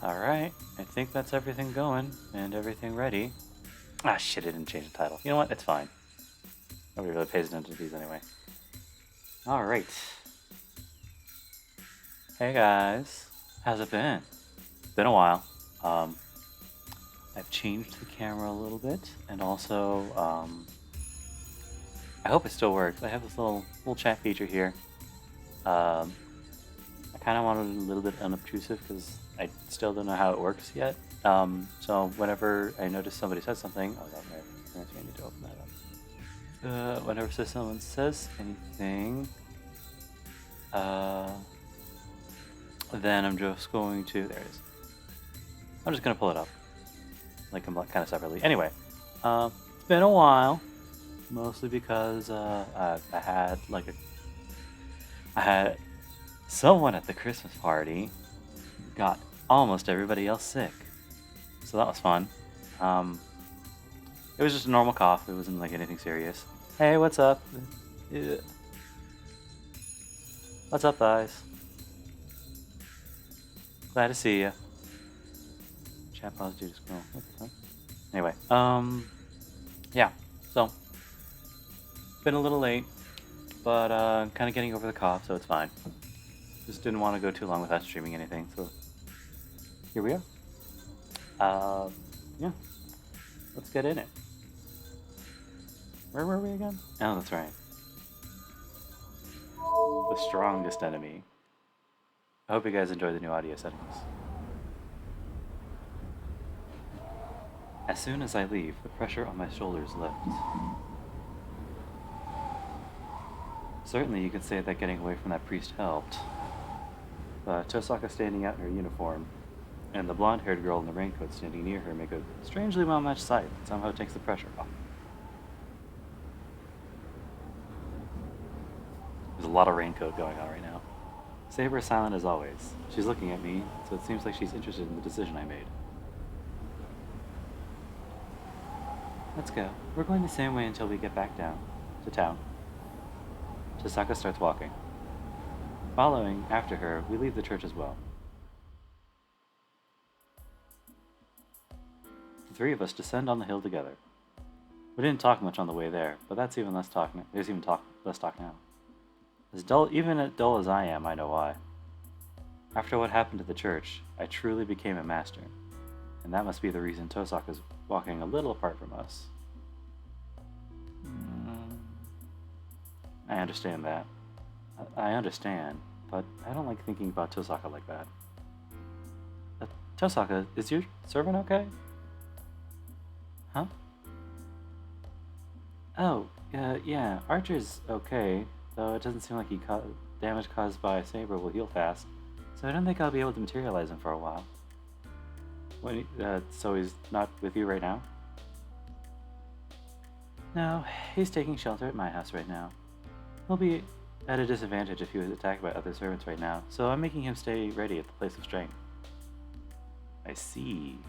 Alright, I think that's everything going and everything ready. Ah, shit, I didn't change the title. You know what? It's fine. Nobody really pays attention to these anyway. Alright. Hey guys. How's it been? Been a while. I've changed the camera a little bit, and also, I hope it still works. I have this little chat feature here. I kind of wanted it a little bit unobtrusive because I still don't know how it works yet. So whenever I notice somebody says something, oh, that right. I need to open that up. Whenever someone says anything, then I'm just going to, there it is. I'm just going to pull it up, like kind of separately. Anyway, it's been a while, mostly because I had someone at the Christmas party got almost everybody else sick, so that was fun. It was just a normal cough. It wasn't like anything serious. Hey, what's up? What's up, guys? Glad to see you. Chat pause due to scroll. What the fuck? Anyway, yeah. So, been a little late, but kind of getting over the cough, so it's fine. Just didn't want to go too long without streaming anything, so here we are. Yeah. Let's get in it. Where were we again? Oh, that's right. The strongest enemy. I hope you guys enjoy the new audio settings. As soon as I leave, the pressure on my shoulders lifts. Certainly you could say that getting away from that priest helped. But Tosaka standing out in her uniform, and the blonde-haired girl in the raincoat standing near her make a strangely well-matched sight that somehow takes the pressure off. There's a lot of raincoat going on right now. Saber is silent as always. She's looking at me, so it seems like she's interested in the decision I made. Let's go. We're going the same way until we get back down to town. Tosaka starts walking. Following after her, we leave the church as well. The three of us descend on the hill together. We didn't talk much on the way there, but that's even less talk. There's even less talk now. Even as dull as I am, I know why. After what happened to the church, I truly became a master, and that must be the reason Tosaka's walking a little apart from us. I understand that. I understand, but I don't like thinking about Tosaka like that. Tosaka, is your servant okay? Huh? Oh, yeah, Archer's okay, though it doesn't seem like damage caused by Saber will heal fast, so I don't think I'll be able to materialize him for a while. So he's not with you right now? No, he's taking shelter at my house right now. He'll be at a disadvantage if he was attacked by other servants right now, so I'm making him stay ready at the place of strength. I see.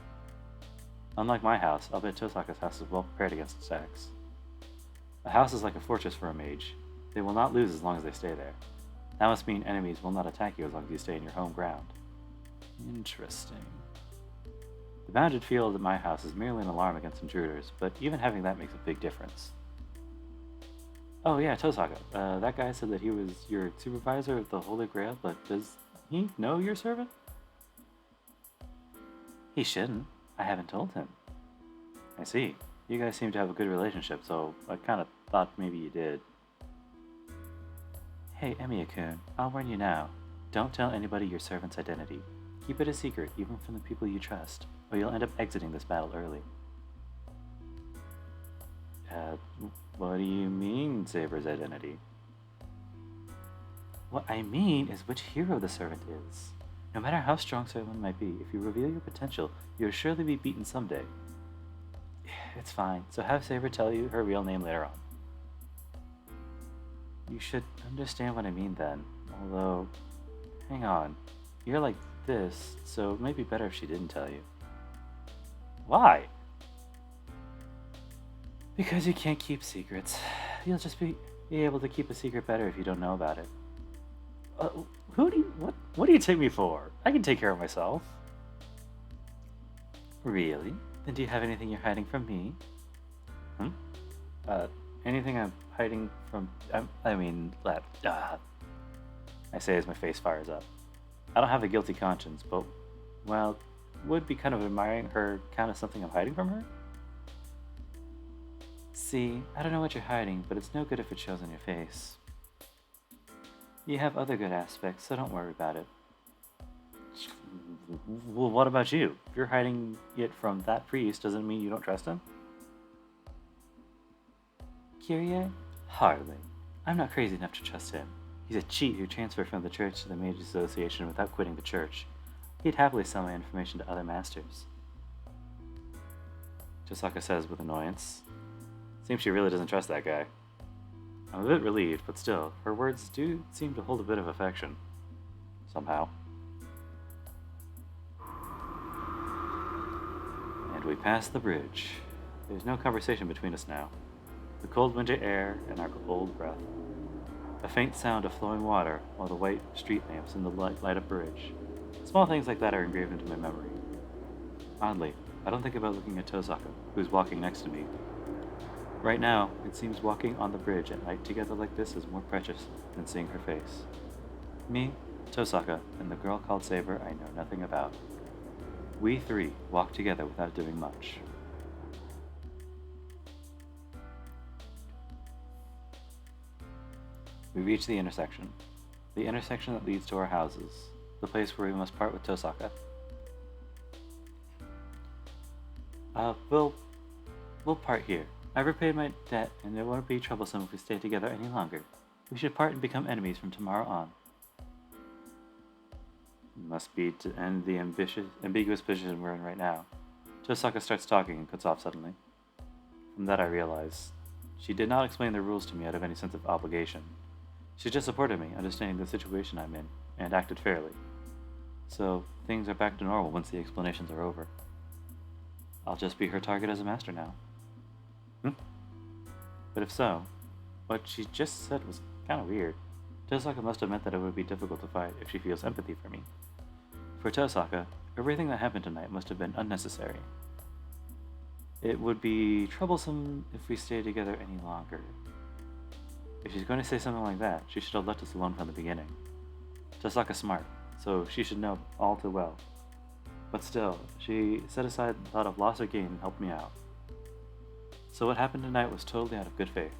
Unlike my house, I'll bet Tosaka's house is well prepared against attacks. A house is like a fortress for a mage. They will not lose as long as they stay there. That must mean enemies will not attack you as long as you stay in your home ground. Interesting. The bounded field at my house is merely an alarm against intruders, but even having that makes a big difference. Oh yeah, Tosaka. That guy said that he was your supervisor of the Holy Grail, but does he know your servant? He shouldn't. I haven't told him. I see. You guys seem to have a good relationship, so I kind of thought maybe you did. Hey, Emiya-kun, I'll warn you now. Don't tell anybody your servant's identity. Keep it a secret, even from the people you trust, or you'll end up exiting this battle early. What do you mean, Saber's identity? What I mean is which hero the servant is. No matter how strong someone might be, if you reveal your potential, you'll surely be beaten someday. It's fine, so have Saber tell you her real name later on. You should understand what I mean then, although, hang on, you're like this, so it might be better if she didn't tell you. Why? Because you can't keep secrets. You'll just be able to keep a secret better if you don't know about it. What do you take me for? I can take care of myself. Really? Then do you have anything you're hiding from me? Hmm? Uh, anything I'm hiding from... I say as my face fires up. I don't have a guilty conscience, but, well, would be kind of admiring her count as something I'm hiding from her? See, I don't know what you're hiding, but it's no good if it shows on your face. You have other good aspects, so don't worry about it. Well, what about you? If you're hiding it from that priest, doesn't mean you don't trust him? Kyrie? Hardly. I'm not crazy enough to trust him. He's a cheat who transferred from the church to the Mages Association without quitting the church. He'd happily sell my information to other masters. Tosaka says with annoyance. Seems she really doesn't trust that guy. I'm a bit relieved, but still, her words do seem to hold a bit of affection. Somehow. And we pass the bridge. There's no conversation between us now. The cold winter air and our cold breath. A faint sound of flowing water while the white street lamps in the light up bridge. Small things like that are engraved into my memory. Oddly, I don't think about looking at Tosaka, who's walking next to me. Right now, it seems walking on the bridge at night together like this is more precious than seeing her face. Me, Tosaka, and the girl called Saber I know nothing about. We three walk together without doing much. We reach the intersection. The intersection that leads to our houses. The place where we must part with Tosaka. We'll part here. I've repaid my debt, and it won't be troublesome if we stay together any longer. We should part and become enemies from tomorrow on. Must be to end the ambiguous position we're in right now. Tosaka starts talking and cuts off suddenly. From that I realize she did not explain the rules to me out of any sense of obligation. She just supported me, understanding the situation I'm in, and acted fairly. So, things are back to normal once the explanations are over. I'll just be her target as a master now. But if so, what she just said was kind of weird. Tosaka must have meant that it would be difficult to fight if she feels empathy for me. For Tosaka, everything that happened tonight must have been unnecessary. It would be troublesome if we stayed together any longer. If she's going to say something like that, she should have left us alone from the beginning. Tosaka's smart, so she should know all too well. But still, she set aside the thought of loss or gain and helped me out. So what happened tonight was totally out of good faith.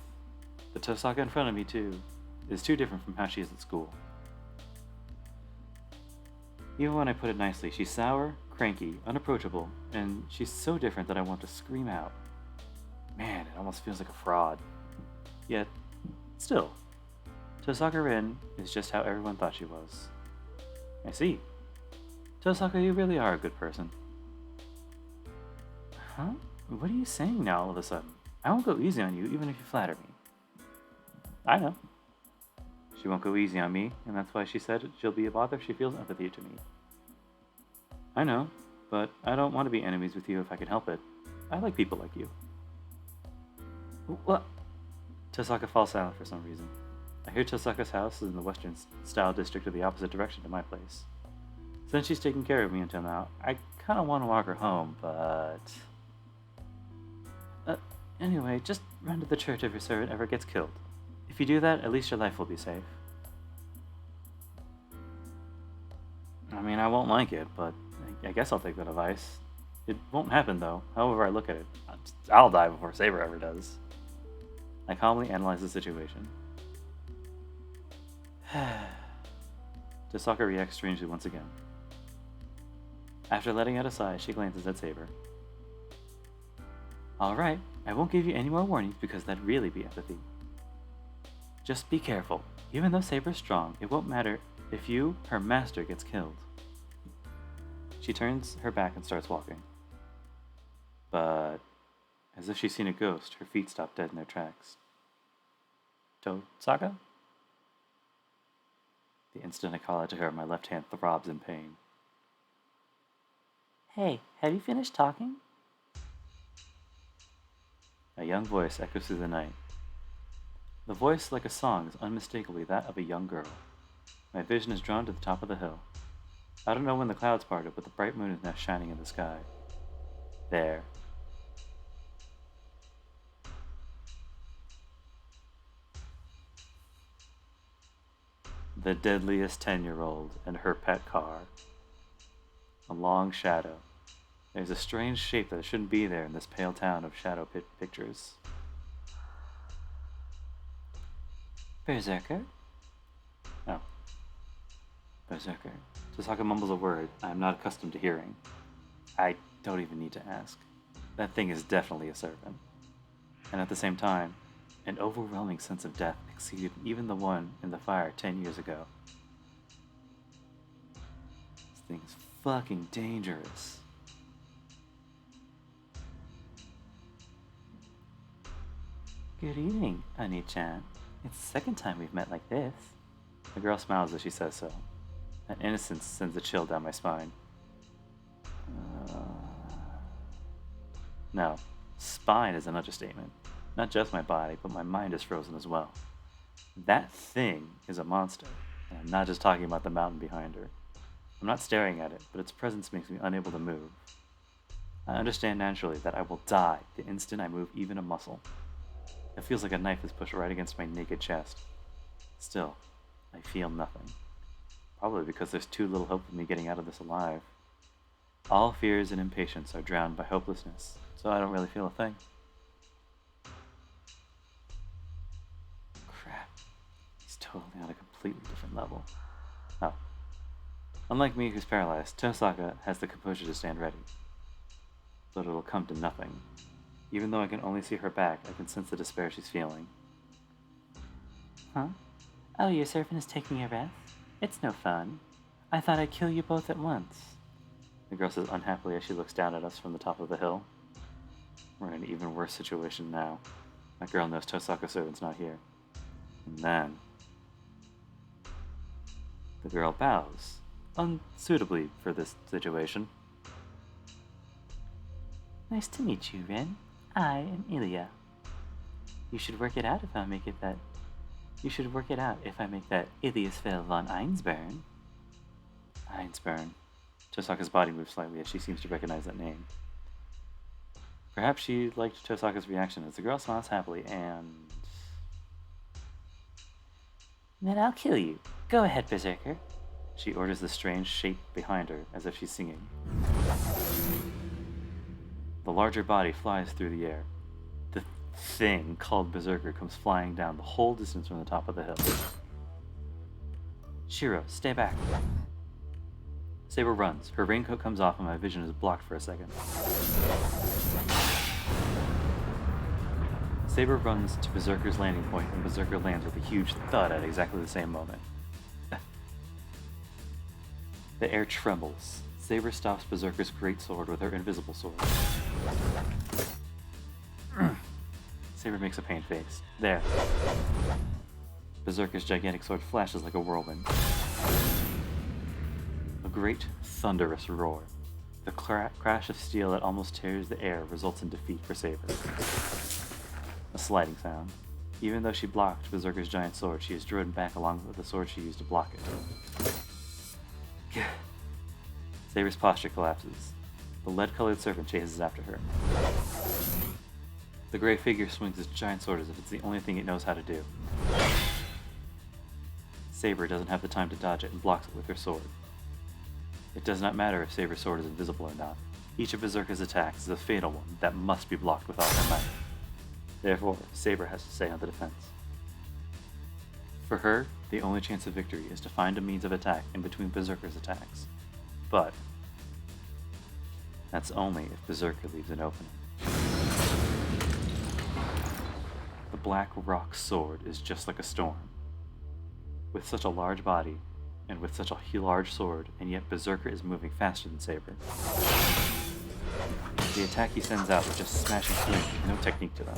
The Tosaka in front of me, too, is too different from how she is at school. Even when I put it nicely, she's sour, cranky, unapproachable, and she's so different that I want to scream out. Man, it almost feels like a fraud. Yet, still, Tosaka Rin is just how everyone thought she was. I see. Tosaka, you really are a good person. Huh? What are you saying now all of a sudden? I won't go easy on you even if you flatter me. I know. She won't go easy on me, and that's why she said she'll be a bother if she feels empathy to me. I know, but I don't want to be enemies with you if I can help it. I like people like you. What? Tosaka falls silent for some reason. I hear Tosaka's house is in the western style district of the opposite direction to my place. Since she's taken care of me until now, I kind of want to walk her home, but... Anyway, just run to the church if your servant ever gets killed. If you do that, at least your life will be safe. I mean, I won't like it, but I guess I'll take that advice. It won't happen, though, however I look at it. I'll die before Saber ever does. I calmly analyze the situation. Tosaka reacts strangely once again. After letting out a sigh, she glances at Saber. Alright, I won't give you any more warnings because that'd really be empathy. Just be careful. Even though Saber's strong, it won't matter if you, her master, gets killed. She turns her back and starts walking. But, as if she's seen a ghost, her feet stop dead in their tracks. Tosaka? The instant I call out to her, my left hand throbs in pain. Hey, have you finished talking? A young voice echoes through the night. The voice, like a song, is unmistakably that of a young girl. My vision is drawn to the top of the hill. I don't know when the clouds parted, but the bright moon is now shining in the sky. There. The deadliest 10-year-old and her pet car. A long shadow. There's a strange shape that shouldn't be there in this pale town of shadow pictures. Berserker? Oh. Berserker. Tosaka mumbles a word I am not accustomed to hearing. I don't even need to ask. That thing is definitely a serpent. And at the same time, an overwhelming sense of death exceeded even the one in the fire 10 years ago. This thing is fucking dangerous. Good evening, Ani-chan. It's the second time we've met like this. The girl smiles as she says so. That innocence sends a chill down my spine. No, spine is an understatement. Not just my body, but my mind is frozen as well. That thing is a monster, and I'm not just talking about the mountain behind her. I'm not staring at it, but its presence makes me unable to move. I understand naturally that I will die the instant I move even a muscle. It feels like a knife is pushed right against my naked chest. Still, I feel nothing. Probably because there's too little hope of me getting out of this alive. All fears and impatience are drowned by hopelessness, so I don't really feel a thing. Crap. He's totally on a completely different level. Oh. Unlike me, who's paralyzed, Tosaka has the composure to stand ready. But it'll come to nothing. Even though I can only see her back, I can sense the despair she's feeling. Huh? Oh, your servant is taking a rest? It's no fun. I thought I'd kill you both at once. The girl says unhappily as she looks down at us from the top of the hill. We're in an even worse situation now. That girl knows Tosaka's servant's not here. And then... the girl bows, unsuitably for this situation. Nice to meet you, Rin. I am Ilya. You should work it out if I make it that... You should work it out if I make that Iliasfeld von Einsburn. Einsburn. Tosaka's body moves slightly as she seems to recognize that name. Perhaps she liked Tosaka's reaction as the girl smiles happily and... Then I'll kill you. Go ahead, Berserker. She orders the strange shape behind her as if she's singing. The larger body flies through the air. The thing called Berserker comes flying down the whole distance from the top of the hill. Shiro, stay back. Saber runs. Her raincoat comes off and my vision is blocked for a second. Saber runs to Berserker's landing point and Berserker lands with a huge thud at exactly the same moment. The air trembles. Saber stops Berserker's great sword with her invisible sword. Saber makes a pained face. There. Berserker's gigantic sword flashes like a whirlwind. A great, thunderous roar. The crash of steel that almost tears the air results in defeat for Saber. A sliding sound. Even though she blocked Berserker's giant sword, she is driven back along with the sword she used to block it. Saber's posture collapses. The lead-colored serpent chases after her. The gray figure swings its giant sword as if it's the only thing it knows how to do. Saber doesn't have the time to dodge it and blocks it with her sword. It does not matter if Saber's sword is invisible or not. Each of Berserker's attacks is a fatal one that must be blocked with all her might. Therefore, Saber has to stay on the defense. For her, the only chance of victory is to find a means of attack in between Berserker's attacks. But that's only if Berserker leaves an opening. The Black Rock sword is just like a storm. With such a large body, and with such a large sword, and yet Berserker is moving faster than Saber. The attack he sends out is just smashing swings with no technique to them.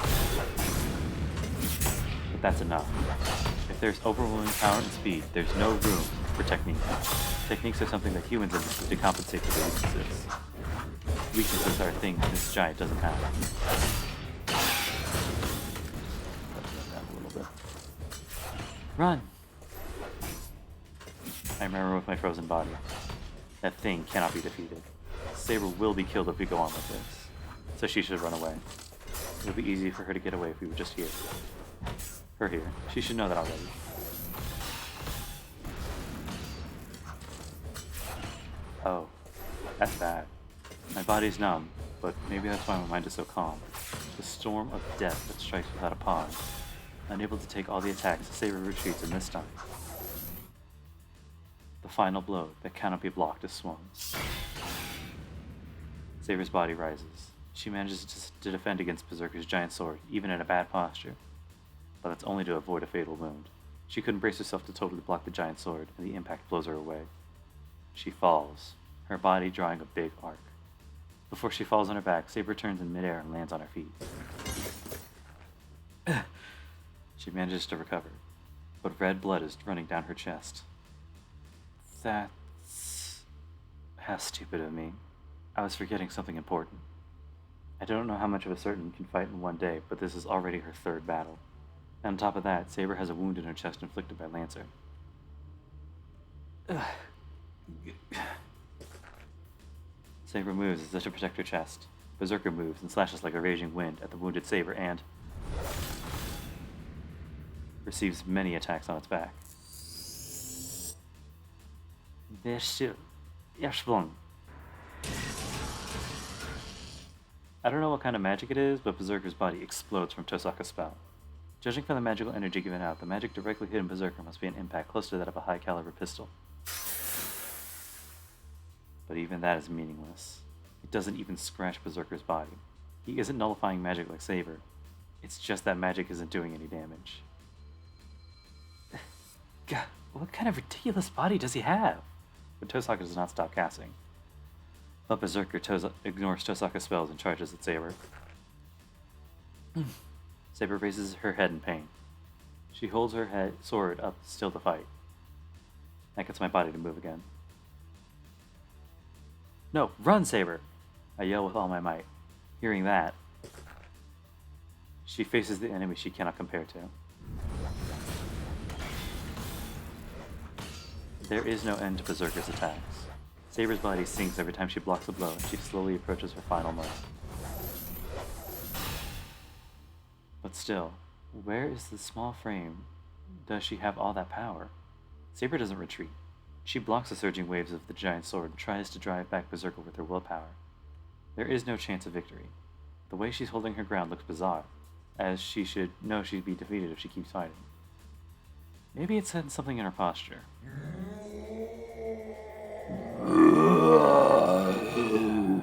But that's enough. If there's overwhelming power and speed, there's no room for technique. Techniques are something that humans invent to compensate for their weaknesses. Weaknesses are things this giant doesn't have. A little bit. Run! I remember with my frozen body. That thing cannot be defeated. Saber will be killed if we go on with this. so she should run away. It would be easy for her to get away if we were just here. Her here. She should know that already. Oh, that's bad. My body's numb, but maybe that's why my mind is so calm. The storm of death that strikes without a pause. Unable to take all the attacks, Saber retreats, and this time, the final blow that cannot be blocked is swung. Saber's body rises. She manages to defend against Berserker's giant sword, even in a bad posture. But that's only to avoid a fatal wound. She couldn't brace herself to totally block the giant sword, and the impact blows her away. She falls, her body drawing a big arc. Before she falls on her back, Saber turns in midair and lands on her feet. She manages to recover, but red blood is running down her chest. That's how stupid of me. I was forgetting something important. I don't know how much of a certain can fight in one day, but this is already her third battle. And on top of that, Saber has a wound in her chest inflicted by Lancer. Saber moves as if to protect her chest. Berserker moves and slashes like a raging wind at the wounded Saber and receives many attacks on its back. I don't know what kind of magic it is, but Berserker's body explodes from Tosaka's spell. Judging from the magical energy given out, the magic directly hitting Berserker must be an impact close to that of a high-caliber pistol. But even that is meaningless. It doesn't even scratch Berserker's body. He isn't nullifying magic like Saber. It's just that magic isn't doing any damage. God, what kind of ridiculous body does he have? But Tosaka does not stop casting. But Berserker ignores Tosaka's spells and charges at Saber. Saber raises her head in pain. She holds her sword up still to fight. That gets my body to move again. No, run, Saber! I yell with all my might. Hearing that, she faces the enemy she cannot compare to. There is no end to Berserker's attacks. Saber's body sinks every time she blocks a blow, and she slowly approaches her final move. But still, where is the small frame? Does she have all that power? Saber doesn't retreat. She blocks the surging waves of the giant sword and tries to drive back Berserker with her willpower. There is no chance of victory. The way she's holding her ground looks bizarre, as she should know she'd be defeated if she keeps fighting. Maybe it's something in her posture. The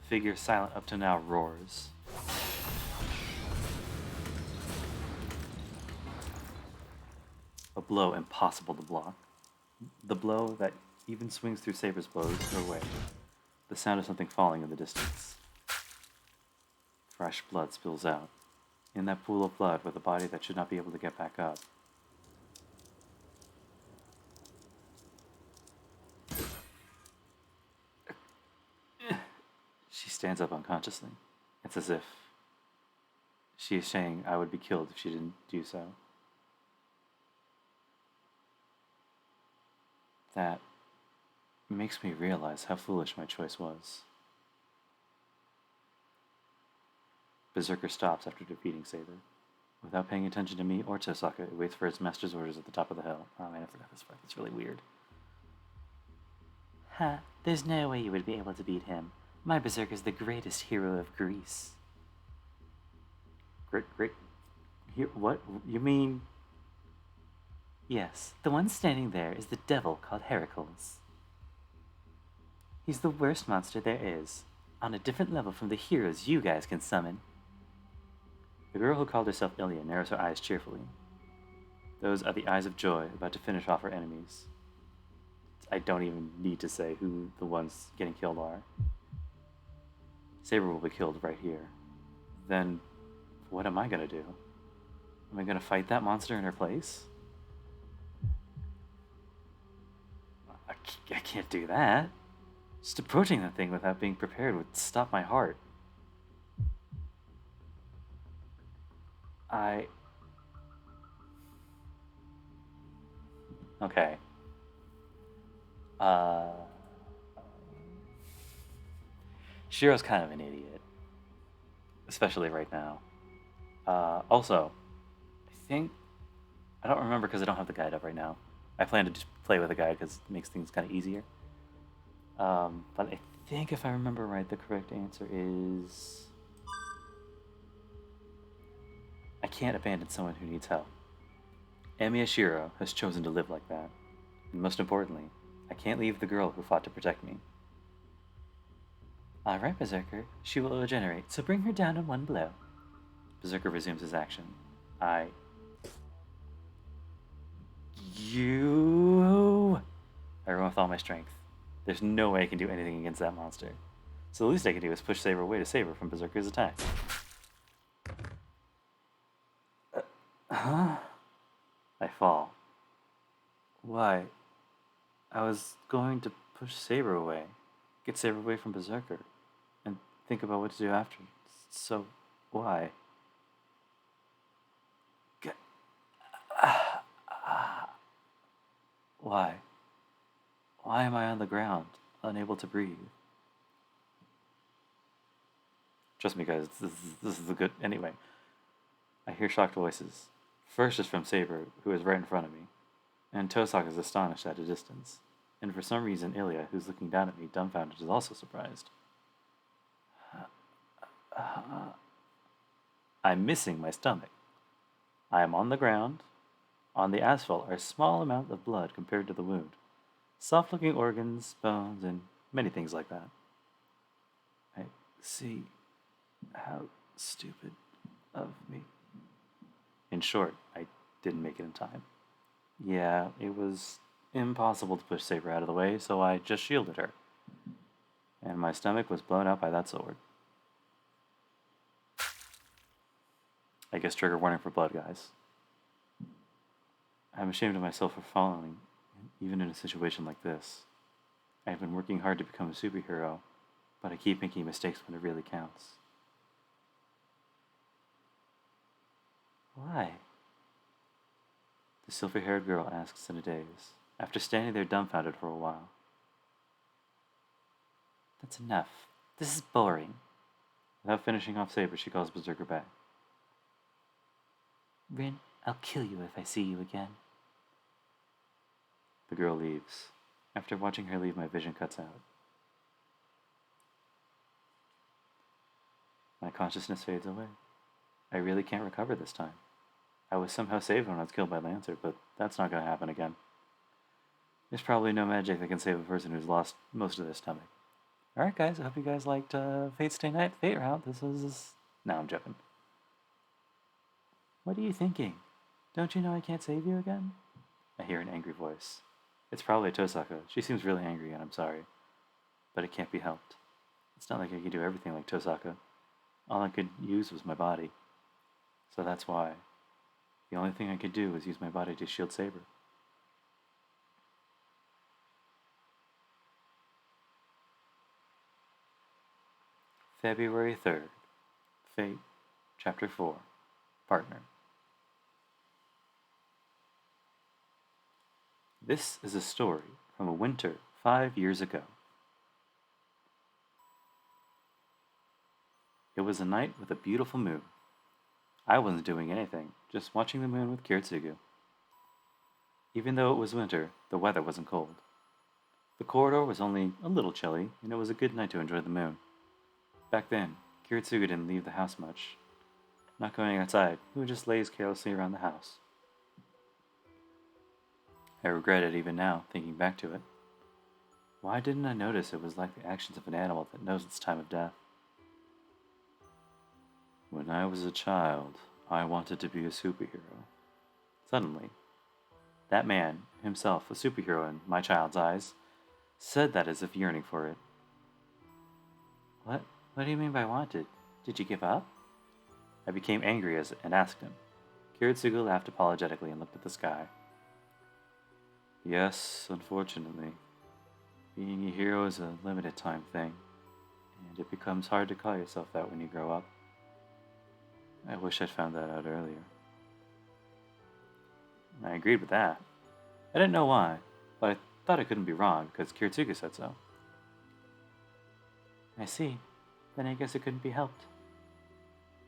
figure silent up to now roars. A blow impossible to block. The blow that even swings through Saber's blows her way. The sound of something falling in the distance. Fresh blood spills out. In that pool of blood with a body that should not be able to get back up. She stands up unconsciously. It's as if she is saying I would be killed if she didn't do so. That makes me realize how foolish my choice was. Berserker stops after defeating Saber. Without paying attention to me or Tosaka, it waits for its master's orders at the top of the hill. Oh man, I forgot this part. It's really weird. Ha, there's no way you would be able to beat him. My Berserker's the greatest hero of Greece. Great. What? You mean? Yes, the one standing there is the devil called Heracles. He's the worst monster there is, on a different level from the heroes you guys can summon. The girl who called herself Ilya narrows her eyes cheerfully. Those are the eyes of joy about to finish off her enemies. I don't even need to say who the ones getting killed are. Saber will be killed right here. Then, what am I gonna do? Am I gonna fight that monster in her place? I can't do that. Just approaching that thing without being prepared would stop my heart. Okay. Shiro's kind of an idiot. especially right now. Also, I don't remember because I don't have the guide up right now. I plan to just play with a guide because it makes things kind of easier. But I think if I remember right, the correct answer is... I can't abandon someone who needs help. Amiyashiro has chosen to live like that. And most importantly, I can't leave the girl who fought to protect me. Alright, Berserker. She will regenerate, so bring her down in one blow. Berserker resumes his action. I run with all my strength. There's no way I can do anything against that monster. So the least I can do is push Saber away to save her from Berserker's attack. Huh? I fall. Why? I was going to push Saber away. Get Saber away from Berserker. And think about what to do after. So, why? Why? Why am I on the ground, unable to breathe? Trust me, guys, this is a good... Anyway, I hear shocked voices. First is from Saber, who is right in front of me, and Tosaka is astonished at a distance. And for some reason, Ilya, who's looking down at me, dumbfounded, is also surprised. I'm missing my stomach. I am on the ground. On the asphalt are a small amount of blood compared to the wound. Soft-looking organs, bones, and many things like that. I see how stupid of me. In short, I didn't make it in time. Yeah, it was impossible to push Saber out of the way, so I just shielded her. And my stomach was blown out by that sword. I guess trigger warning for blood, guys. I'm ashamed of myself for falling, even in a situation like this. I've been working hard to become a superhero, but I keep making mistakes when it really counts. Why? The silver-haired girl asks in a daze, after standing there dumbfounded for a while. That's enough. This is boring. Without finishing off Saber, she calls Berserker back. Rin, I'll kill you if I see you again. The girl leaves. After watching her leave, my vision cuts out. My consciousness fades away. I really can't recover this time. I was somehow saved when I was killed by Lancer, but that's not going to happen again. There's probably no magic that can save a person who's lost most of their stomach. Alright guys, I hope you guys liked Fate Stay Night, Fate Route. This was... No, I'm joking. What are you thinking? Don't you know I can't save you again? I hear an angry voice. It's probably Tosaka. She seems really angry and I'm sorry. But it can't be helped. It's not like I could do everything like Tosaka. All I could use was my body. So that's why. The only thing I could do was use my body to shield Saber. February 3rd. Fate, Chapter 4. Partner. This is a story from a winter 5 years ago. It was a night with a beautiful moon. I wasn't doing anything, just watching the moon with Kiritsugu. Even though it was winter, the weather wasn't cold. The corridor was only a little chilly, and it was a good night to enjoy the moon. Back then, Kiritsugu didn't leave the house much. Not going outside, he would just laze carelessly around the house. I regret it even now, thinking back to it. Why didn't I notice it was like the actions of an animal that knows its time of death? When I was a child, I wanted to be a superhero. Suddenly, that man, himself a superhero in my child's eyes, said that as if yearning for it. What do you mean by wanted? Did you give up? I became angry and asked him. Kiritsugu laughed apologetically and looked at the sky. Yes, unfortunately. Being a hero is a limited time thing, and it becomes hard to call yourself that when you grow up. I wish I'd found that out earlier. I agreed with that. I didn't know why, but I thought I couldn't be wrong because Kiritsugu said so. I see. Then I guess it couldn't be helped.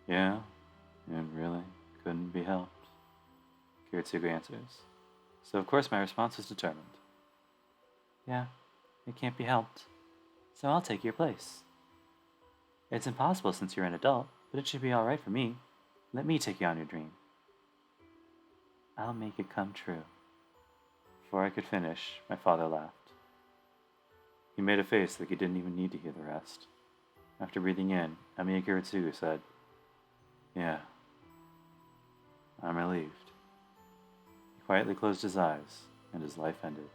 Yeah, it really couldn't be helped, Kiritsugu answers. So of course my response was determined. Yeah, it can't be helped. So I'll take your place. It's impossible since you're an adult, but it should be alright for me. Let me take you on your dream. I'll make it come true. Before I could finish, my father laughed. He made a face like he didn't even need to hear the rest. After breathing in, Emiya Kiritsugu said, Yeah, I'm relieved. He quietly closed his eyes, and his life ended.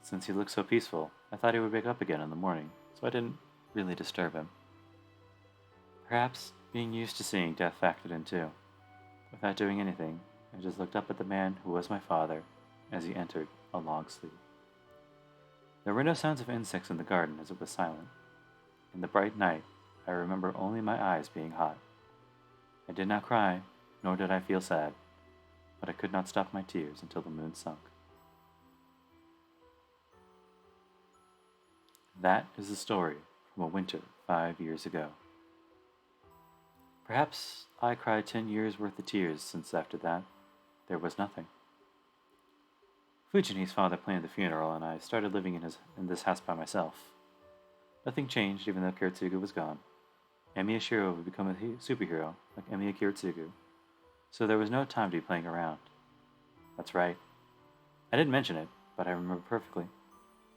Since he looked so peaceful, I thought he would wake up again in the morning, so I didn't really disturb him. Perhaps being used to seeing death factored in too. Without doing anything, I just looked up at the man who was my father as he entered a long sleep. There were no sounds of insects in the garden as it was silent. In the bright night, I remember only my eyes being hot. I did not cry, nor did I feel sad, but I could not stop my tears until the moon sunk. That is the story from a winter 5 years ago. Perhaps I cried 10 years worth of tears since after that, there was nothing. Fujini's father planned the funeral, and I started living in this house by myself. Nothing changed even though Kiritsugu was gone. Emiya Shiro would become a superhero like Emiya Kiritsugu, so there was no time to be playing around. That's right. I didn't mention it, but I remember perfectly.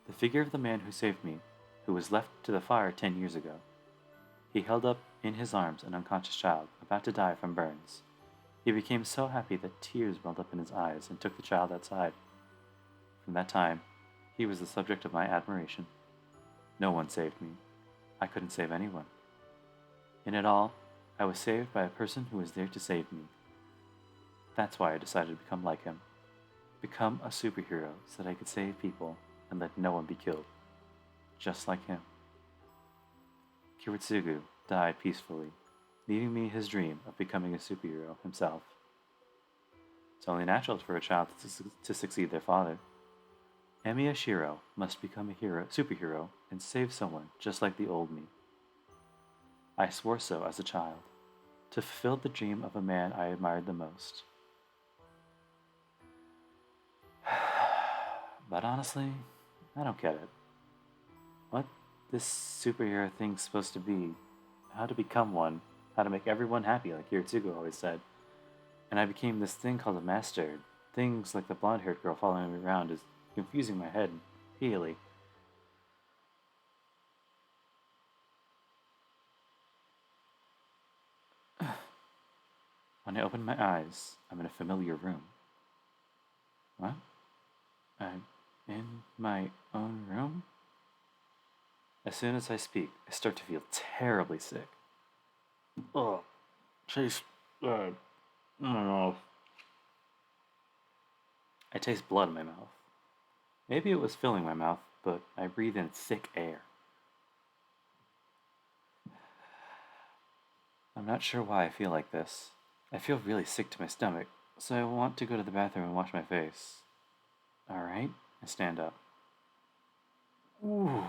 The figure of the man who saved me, who was left to the fire 10 years ago. He held up in his arms an unconscious child, about to die from burns. He became so happy that tears welled up in his eyes and took the child outside. From that time, he was the subject of my admiration. No one saved me. I couldn't save anyone. In it all, I was saved by a person who was there to save me. That's why I decided to become like him. Become a superhero so that I could save people and let no one be killed. Just like him. Kiritsugu died peacefully, leaving me his dream of becoming a superhero himself. It's only natural for a child to succeed their father. Emiya Shiro must become a superhero and save someone just like the old me. I swore so as a child, to fulfill the dream of a man I admired the most. But honestly, I don't get it. What this superhero thing's supposed to be, how to become one, how to make everyone happy like Kiritsugu always said. And I became this thing called a master. Things like the blonde-haired girl following me around is confusing my head repeatedly. When I open my eyes, I'm in a familiar room. What? I'm in my own room? As soon as I speak, I start to feel terribly sick. Ugh. Taste, I don't know. I taste blood in my mouth. Maybe it was filling my mouth, but I breathe in thick air. I'm not sure why I feel like this. I feel really sick to my stomach, so I want to go to the bathroom and wash my face. Alright, I stand up. Ooh,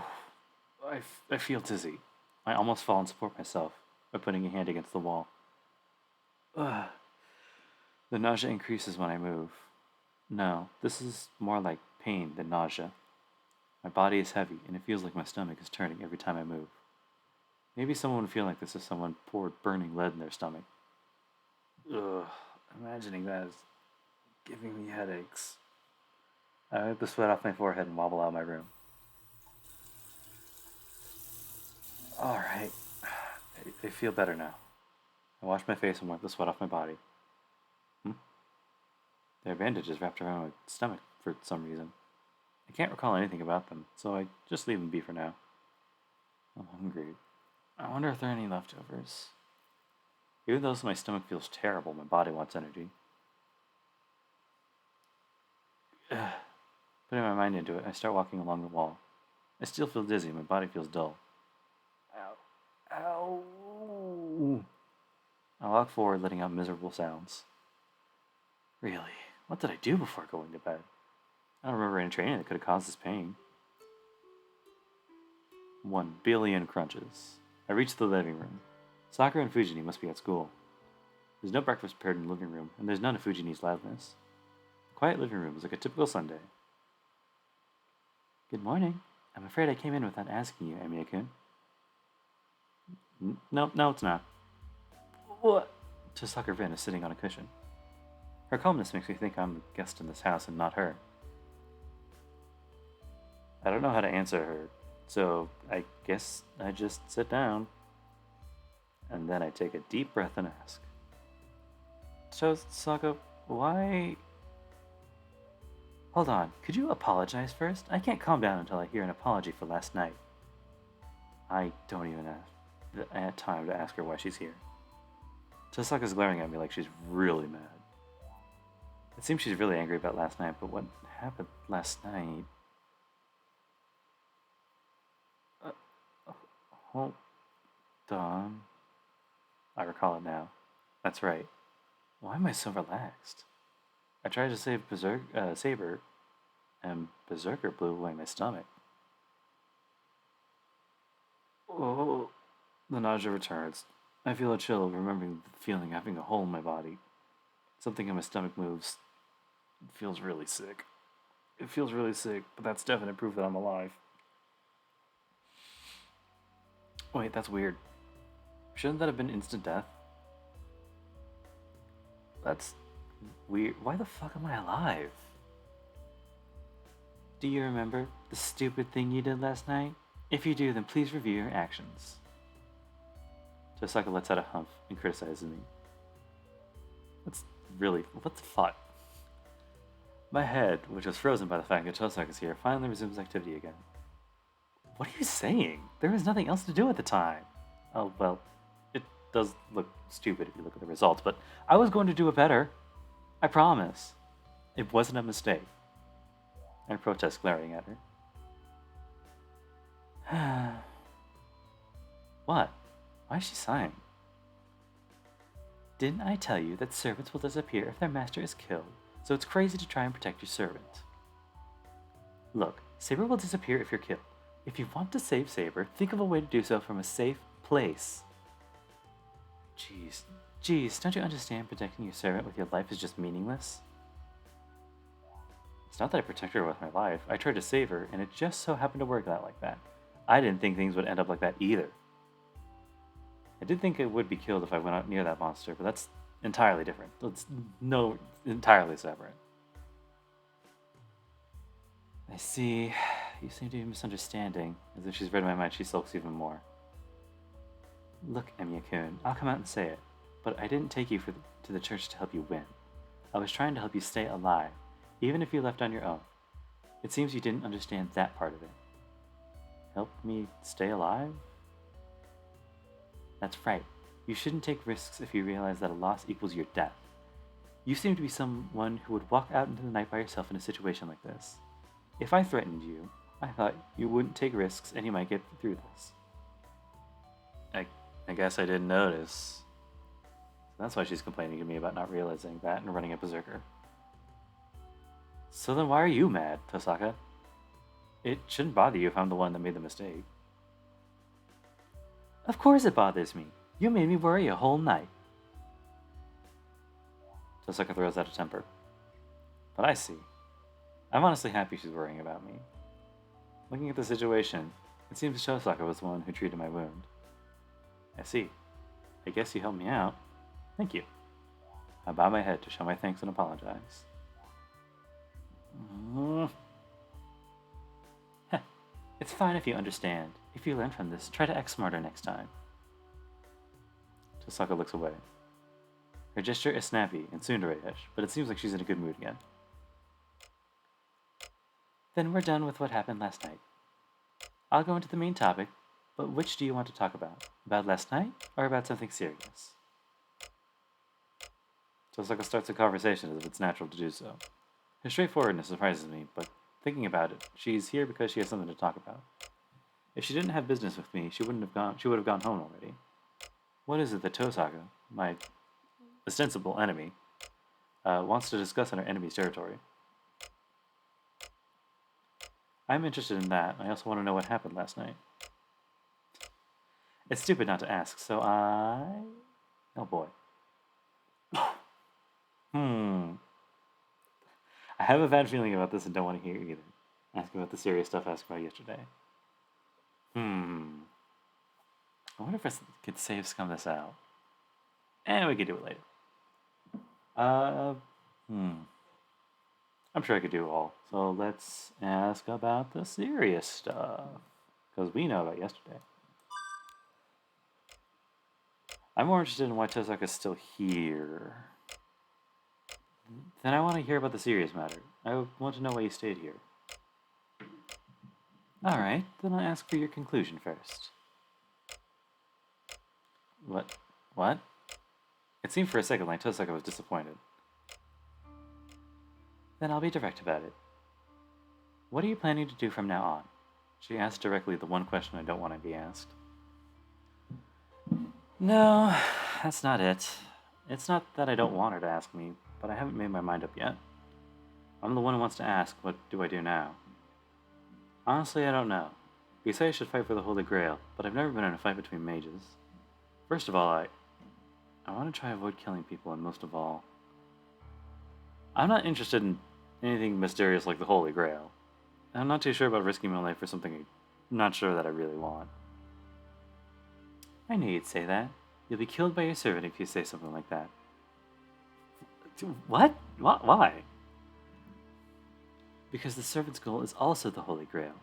I feel dizzy. I almost fall and support myself by putting a hand against the wall. Ugh. The nausea increases when I move. No, this is more like pain than nausea. My body is heavy, and it feels like my stomach is turning every time I move. Maybe someone would feel like this if someone poured burning lead in their stomach. Ugh, imagining that is giving me headaches. I wipe the sweat off my forehead and wobble out of my room. Alright, I feel better now. I wash my face and wipe the sweat off my body. There are bandages wrapped around my stomach for some reason. I can't recall anything about them, so I just leave them be for now. I'm hungry. I wonder if there are any leftovers. Even though my stomach feels terrible, my body wants energy. Ugh. Putting my mind into it, I start walking along the wall. I still feel dizzy, my body feels dull. Ow. Ow. I walk forward, letting out miserable sounds. Really? What did I do before going to bed? I don't remember any training that could have caused this pain. 1 billion crunches. I reach the living room. Sakura and Fujini must be at school. There's no breakfast prepared in the living room, and there's none of Fujini's loudness. The quiet living room is like a typical Sunday. Good morning. I'm afraid I came in without asking you, Emiya-kun. No, it's not. What? Tosaka Rin is sitting on a cushion. Her calmness makes me think I'm the guest in this house and not her. I don't know how to answer her, so I guess I just sit down. And then I take a deep breath and ask. Tosaka, why... Hold on, could you apologize first? I can't calm down until I hear an apology for last night. I don't even have time to ask her why she's here. Tosaka's glaring at me like she's really mad. It seems she's really angry about last night, but what happened last night... hold on. I recall it now. That's right. Why am I so relaxed? I tried to save Saber, and Berserker blew away my stomach. Oh, the nausea returns. I feel a chill remembering the feeling of having a hole in my body. Something in my stomach moves. It feels really sick. It feels really sick, but that's definite proof that I'm alive. Wait, that's weird. Shouldn't that have been instant death? That's weird. Why the fuck am I alive? Do you remember the stupid thing you did last night? If you do, then please review your actions. Tosaka lets out a humph and criticizes me. That's really... what the fuck? My head, which was frozen by the fact that Tosaka's here, finally resumes activity again. What are you saying? There was nothing else to do at the time. Oh, well, it does look stupid if you look at the results, but I was going to do it better. I promise. It wasn't a mistake. I protest, glaring at her. What? Why is she sighing? Didn't I tell you that servants will disappear if their master is killed, so it's crazy to try and protect your servant? Look, Saber will disappear if you're killed. If you want to save Saber, think of a way to do so from a safe place. Jeez, don't you understand protecting your servant with your life is just meaningless? It's not that I protect her with my life. I tried to save her, and it just so happened to work out like that. I didn't think things would end up like that either. I did think I would be killed if I went out near that monster, but that's entirely different. It's entirely separate. I see. You seem to be misunderstanding. As if she's read my mind, she sulks even more. Look, Emiya-kun, I'll come out and say it, but I didn't take you to the church to help you win. I was trying to help you stay alive, even if you left on your own. It seems you didn't understand that part of it. Help me stay alive? That's right. You shouldn't take risks if you realize that a loss equals your death. You seem to be someone who would walk out into the night by yourself in a situation like this. If I threatened you, I thought you wouldn't take risks and you might get through this. I guess I didn't notice. That's why she's complaining to me about not realizing that and running a berserker. So then why are you mad, Tosaka? It shouldn't bother you if I'm the one that made the mistake. Of course it bothers me. You made me worry a whole night. Tosaka throws out a temper. But I see. I'm honestly happy she's worrying about me. Looking at the situation, it seems Tosaka was the one who treated my wound. I see. I guess you helped me out. Thank you. I bow my head to show my thanks and apologize. It's fine if you understand. If you learn from this, try to act smarter next time. Tosaka looks away. Her gesture is snappy and tsundere-ish, but it seems like she's in a good mood again. Then we're done with what happened last night. I'll go into the main topic, but which do you want to talk about? About last night, or about something serious? Tosaka starts a conversation as if it's natural to do so. Her straightforwardness surprises me, but thinking about it, she's here because she has something to talk about. If she didn't have business with me, she would have gone home already. What is it that Tosaka, my ostensible enemy, wants to discuss in her enemy's territory? I'm interested in that. I also want to know what happened last night. It's stupid not to ask, so I... Oh boy. Hmm. I have a bad feeling about this and don't want to hear either. Ask about the serious stuff asked about yesterday. I wonder if I could save scum this out. And we could do it later. Uh, I'm sure I could do it all. So let's ask about the serious stuff. Because we know about yesterday. I'm more interested in why Tozak is still here. Then I want to hear about the serious matter. I want to know why you stayed here. Alright, then I'll ask for your conclusion first. What? What? It seemed for a second like Tozak was disappointed. Then I'll be direct about it. What are you planning to do from now on? She asked directly the one question I don't want to be asked. No, that's not it. It's not that I don't want her to ask me, but I haven't made my mind up yet. I'm the one who wants to ask, what do I do now? Honestly, I don't know. You say I should fight for the Holy Grail, but I've never been in a fight between mages. First of all, I want to try avoid killing people, and most of all, I'm not interested in anything mysterious like the Holy Grail. I'm not too sure about risking my life for something I'm not sure that I really want. I knew you'd say that. You'll be killed by your servant if you say something like that. What? Why? Because the servant's goal is also the Holy Grail.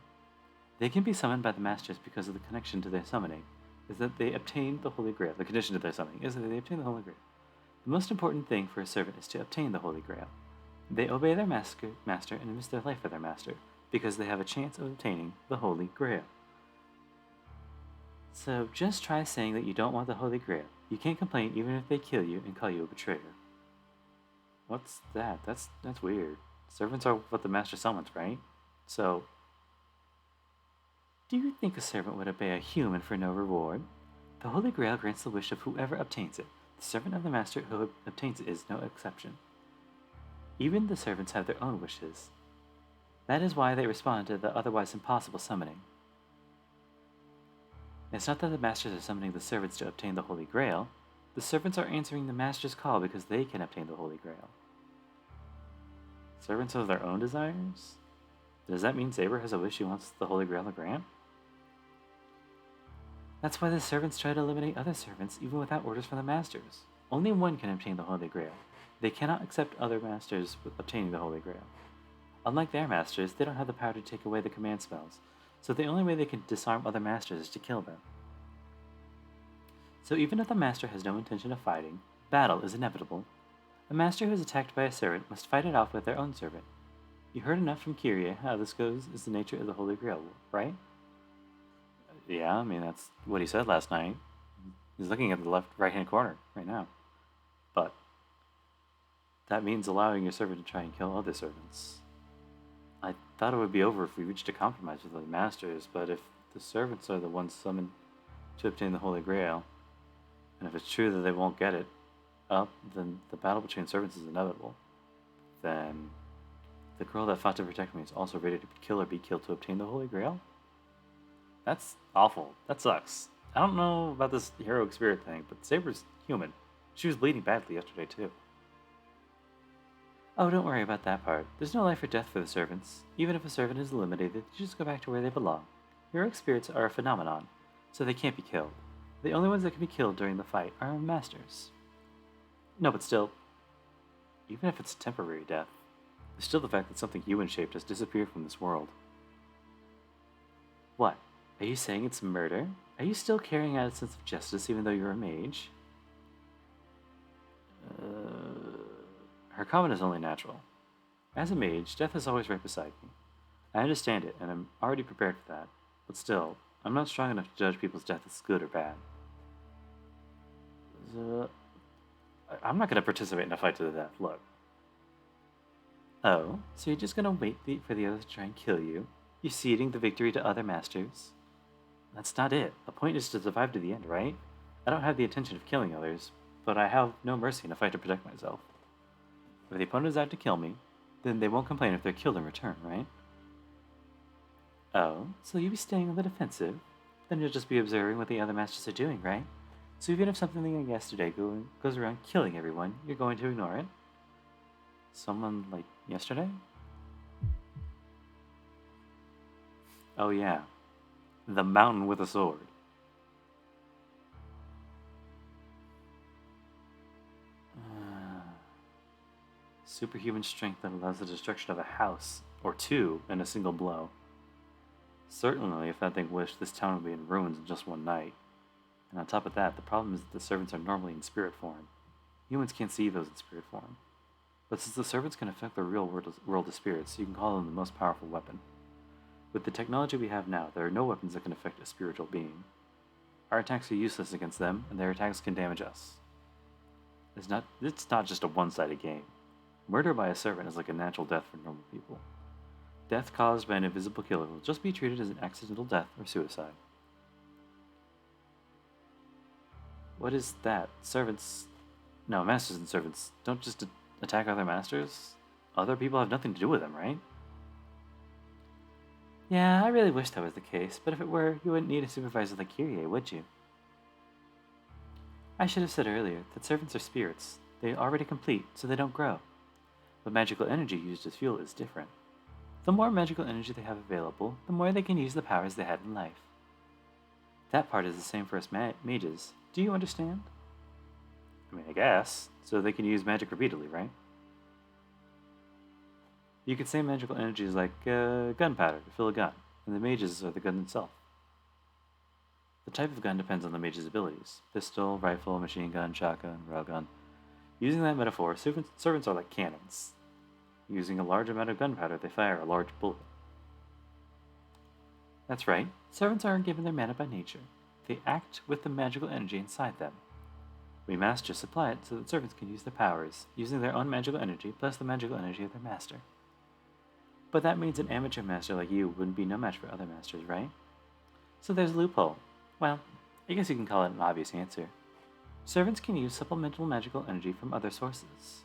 They can be summoned by the masters because of the connection to their summoning is that they obtain the Holy Grail. The condition to their summoning is that they obtain the Holy Grail. The most important thing for a servant is to obtain the Holy Grail. They obey their master and risk their life for their master because they have a chance of obtaining the Holy Grail. So just try saying that you don't want the Holy Grail. You can't complain even if they kill you and call you a betrayer. What's that? That's weird. Servants are what the master summons, right? So, do you think a servant would obey a human for no reward? The Holy Grail grants the wish of whoever obtains it. The servant of the master who obtains it is no exception. Even the servants have their own wishes. That is why they respond to the otherwise impossible summoning. It's not that the masters are summoning the servants to obtain the Holy Grail. The servants are answering the master's call because they can obtain the Holy Grail. Servants have their own desires? Does that mean Saber has a wish she wants the Holy Grail to grant? That's why the servants try to eliminate other servants even without orders from the masters. Only one can obtain the Holy Grail. They cannot accept other masters with obtaining the Holy Grail. Unlike their masters, they don't have the power to take away the command spells, so the only way they can disarm other masters is to kill them. So even if the master has no intention of fighting, battle is inevitable. A master who is attacked by a servant must fight it off with their own servant. You heard enough from Kyrie how this goes is the nature of the Holy Grail, right? Yeah, I mean, that's what he said last night. He's looking at the right-hand corner right now. But that means allowing your servant to try and kill other servants. I thought it would be over if we reached a compromise with the masters, but if the servants are the ones summoned to obtain the Holy Grail, and if it's true that they won't get it up, then the battle between servants is inevitable. Then the girl that fought to protect me is also ready to kill or be killed to obtain the Holy Grail? That's awful. That sucks. I don't know about this heroic spirit thing, but Saber's human. She was bleeding badly yesterday, too. Oh, don't worry about that part. There's no life or death for the servants. Even if a servant is eliminated, they just go back to where they belong. Heroic spirits are a phenomenon, so they can't be killed. The only ones that can be killed during the fight are masters. No, but still, even if it's a temporary death, there's still the fact that something human-shaped has disappeared from this world. What? Are you saying it's murder? Are you still carrying out a sense of justice even though you're a mage? Her comment is only natural. As a mage, death is always right beside me. I understand it, and I'm already prepared for that. But still, I'm not strong enough to judge people's death as good or bad. I'm not going to participate in a fight to the death, look. Oh, so you're just going to wait for the others to try and kill you? You're ceding the victory to other masters? That's not it. The point is to survive to the end, right? I don't have the intention of killing others, but I have no mercy in a fight to protect myself. If the opponent is out to kill me, then they won't complain if they're killed in return, right? Oh, so you'll be staying on the defensive? Then you'll just be observing what the other masters are doing, right? So even if something yesterday goes around killing everyone, you're going to ignore it? Someone like yesterday? Oh yeah, the mountain with a sword. Superhuman strength that allows the destruction of a house, or two, in a single blow. Certainly, if that thing wished, this town would be in ruins in just one night. And on top of that, the problem is that the servants are normally in spirit form. Humans can't see those in spirit form. But since the servants can affect the real world of spirits, you can call them the most powerful weapon. With the technology we have now, there are no weapons that can affect a spiritual being. Our attacks are useless against them, and their attacks can damage us. It's not just a one-sided game. Murder by a servant is like a natural death for normal people. Death caused by an invisible killer will just be treated as an accidental death or suicide. What is that? Masters and servants don't just attack other masters? Other people have nothing to do with them, right? Yeah, I really wish that was the case, but if it were, you wouldn't need a supervisor like Kyrie, would you? I should have said earlier that servants are spirits. They are already complete, so they don't grow. But magical energy used as fuel is different. The more magical energy they have available, the more they can use the powers they had in life. That part is the same for us mages. Do you understand? I mean, I guess. So they can use magic repeatedly, right? You could say magical energy is like gunpowder to fill a gun, and the mages are the gun itself. The type of gun depends on the mage's abilities. Pistol, rifle, machine gun, shotgun, railgun. Using that metaphor, servants are like cannons. Using a large amount of gunpowder, they fire a large bullet. That's right, servants aren't given their mana by nature. They act with the magical energy inside them. We masters supply it so that servants can use their powers, using their own magical energy plus the magical energy of their master. But that means an amateur master like you wouldn't be no match for other masters, right? So there's a loophole. Well, I guess you can call it an obvious answer. Servants can use supplemental magical energy from other sources.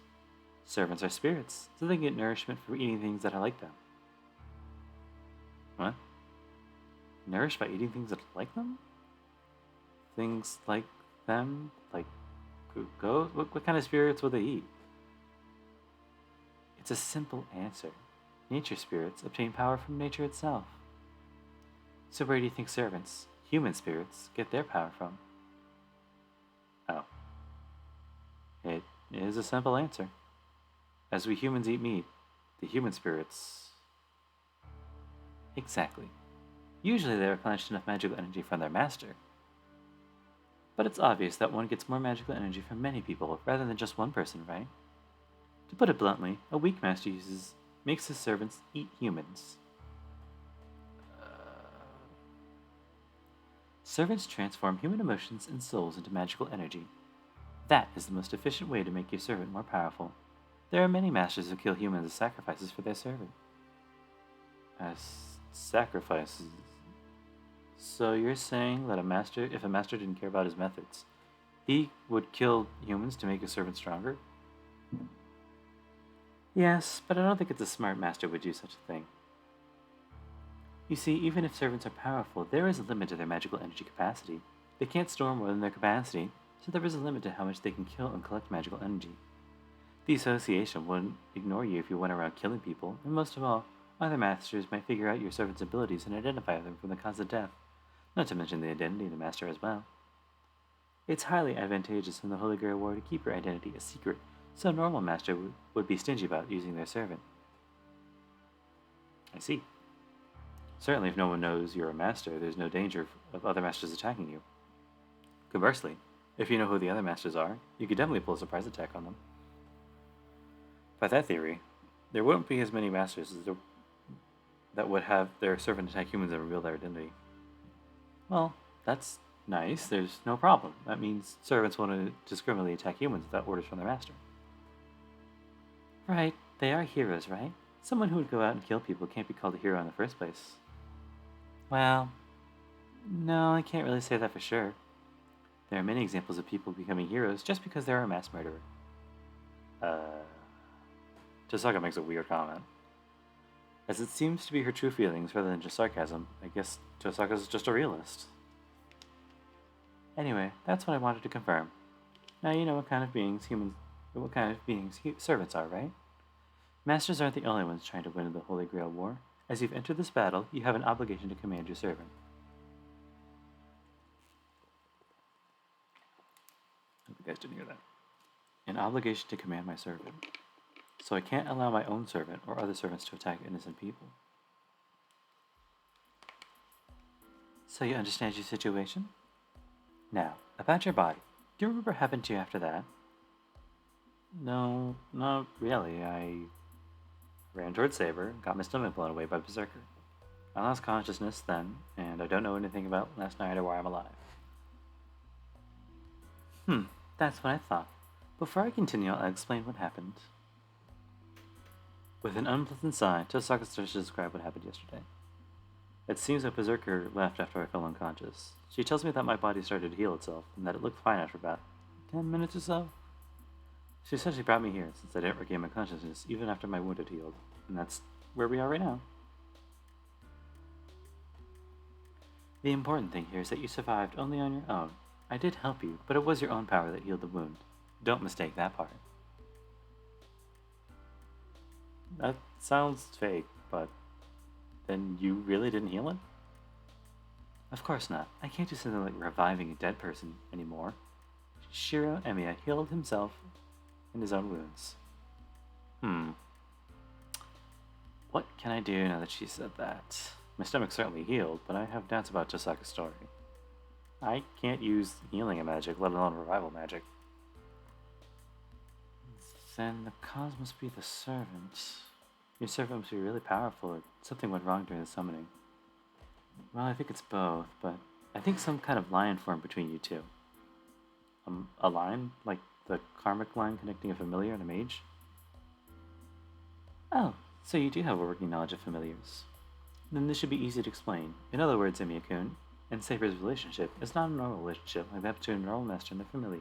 Servants are spirits, so they get nourishment from eating things that are like them. What? Nourished by eating things that are like them? Things like them? Like ghosts? What kind of spirits will they eat? It's a simple answer. Nature spirits obtain power from nature itself. So where do you think servants, human spirits, get their power from? Oh. It is a simple answer. As we humans eat meat, the human spirits... Exactly. Usually they replenish enough magical energy from their master. But it's obvious that one gets more magical energy from many people rather than just one person, right? To put it bluntly, a weak master makes his servants eat humans. Servants transform human emotions and souls into magical energy. That is the most efficient way to make your servant more powerful. There are many masters who kill humans as sacrifices for their servant. As sacrifices? So you're saying that if a master didn't care about his methods, he would kill humans to make his servant stronger? Yes, but I don't think it's a smart master would do such a thing. You see, even if servants are powerful, there is a limit to their magical energy capacity. They can't store more than their capacity, so there is a limit to how much they can kill and collect magical energy. The association wouldn't ignore you if you went around killing people, and most of all, other masters might figure out your servant's abilities and identify them from the cause of death, not to mention the identity of the master as well. It's highly advantageous in the Holy Grail War to keep your identity a secret, so a normal master would be stingy about using their servant. I see. Certainly if no one knows you're a master, there's no danger of other masters attacking you. Conversely, if you know who the other masters are, you could definitely pull a surprise attack on them. By that theory, there wouldn't be as many masters that would have their servant attack humans and reveal their identity. Well, that's nice. There's no problem. That means servants want to discriminately attack humans without orders from their master. Right, they are heroes, right? Someone who would go out and kill people can't be called a hero in the first place. Well, no, I can't really say that for sure. There are many examples of people becoming heroes just because they're a mass murderer. Tosaka makes a weird comment. As it seems to be her true feelings rather than just sarcasm, I guess Tosaka's just a realist. Anyway, that's what I wanted to confirm. Now you know what kind of beings servants are, right? Masters aren't the only ones trying to win the Holy Grail War. As you've entered this battle, you have an obligation to command your servant. I hope you guys didn't hear that. An obligation to command my servant. So I can't allow my own servant or other servants to attack innocent people. So you understand your situation? Now, about your body. Do you remember what happened to you after that? No, not really. I ran towards Saber, got my stomach blown away by Berserker. I lost consciousness then, and I don't know anything about last night or why I'm alive. That's what I thought. Before I continue, I'll explain what happened. With an unpleasant sigh, Tosaka starts to describe what happened yesterday. It seems that Berserker left after I fell unconscious. She tells me that my body started to heal itself, and that it looked fine after about 10 minutes or so. She said she brought me here since I didn't regain my consciousness even after my wound had healed, and that's where we are right now. The important thing here is that you survived only on your own. I did help you, but it was your own power that healed the wound. Don't mistake that part. That sounds fake, but then you really didn't heal it? Of course not. I can't do something like reviving a dead person anymore. Shiro Emiya healed himself in his own wounds. What can I do now that she said that? My stomach certainly healed, but I have doubts about Tosaka's story. I can't use healing magic, let alone revival magic. Then the cause must be the servant. Your servant must be really powerful, or something went wrong during the summoning. Well, I think it's both, but I think some kind of line formed between you two. A line? Like the karmic line connecting a familiar and a mage? Oh, so you do have a working knowledge of familiars. Then this should be easy to explain. In other words, Emiya-kun and Saber's relationship is not a normal relationship like that between a normal master and a familiar.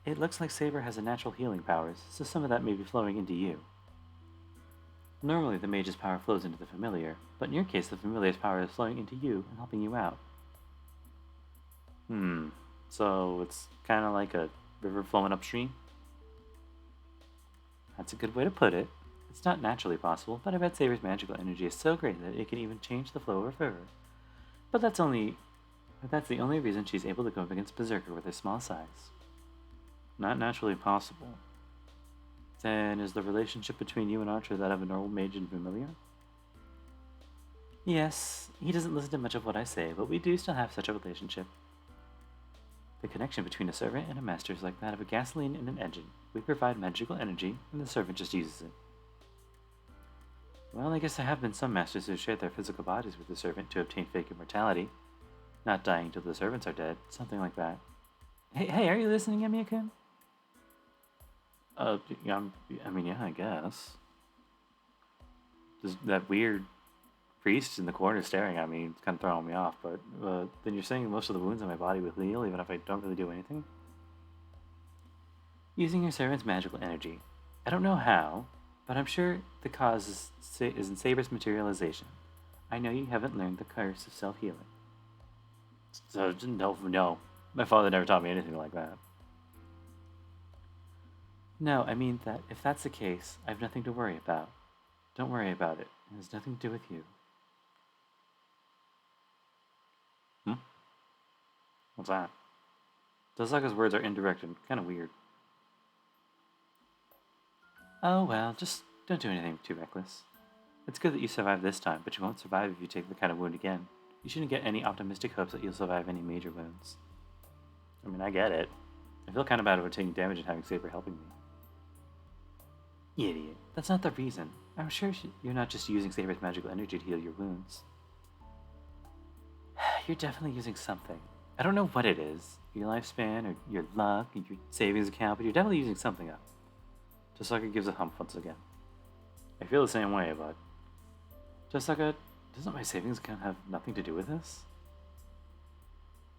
It looks like Saber has a natural healing powers, so some of that may be flowing into you. Normally, the mage's power flows into the familiar, but in your case, the familiar's power is flowing into you and helping you out. So it's kind of like a river flowing upstream? That's a good way to put it. It's not naturally possible, but I bet Saber's magical energy is so great that it can even change the flow of a river. But that's the only reason she's able to go up against Berserker with her small size. Not naturally possible. Then is the relationship between you and Archer that of a normal mage and familiar? Yes, he doesn't listen to much of what I say, but we do still have such a relationship. The connection between a servant and a master is like that of a gasoline and an engine. We provide magical energy, and the servant just uses it. Well, I guess there have been some masters who shared their physical bodies with the servant to obtain fake immortality. Not dying till the servants are dead, something like that. Hey, are you listening, Emiya-kun? Yeah, I guess. There's that weird priest in the corner staring at me. It's kind of throwing me off, but then you're saying most of the wounds on my body will heal even if I don't really do anything? Using your servant's magical energy. I don't know how, but I'm sure the cause is in Saber's materialization. I know you haven't learned the curse of self-healing. So, no. My father never taught me anything like that. No, I mean that if that's the case, I have nothing to worry about. Don't worry about it. It has nothing to do with you. What's that? Tosaka's words are indirect and kind of weird. Oh well, just don't do anything too reckless. It's good that you survived this time, but you won't survive if you take the kind of wound again. You shouldn't get any optimistic hopes that you'll survive any major wounds. I mean, I get it. I feel kind of bad about taking damage and having Saber helping me. Idiot. That's not the reason. I'm sure you're not just using Saber's magical energy to heal your wounds. You're definitely using something. I don't know what it is. Your lifespan, or your luck, or your savings account, but you're definitely using something up. Tosaka gives a hump once again. I feel the same way, but... Tosaka, doesn't my savings account have nothing to do with this?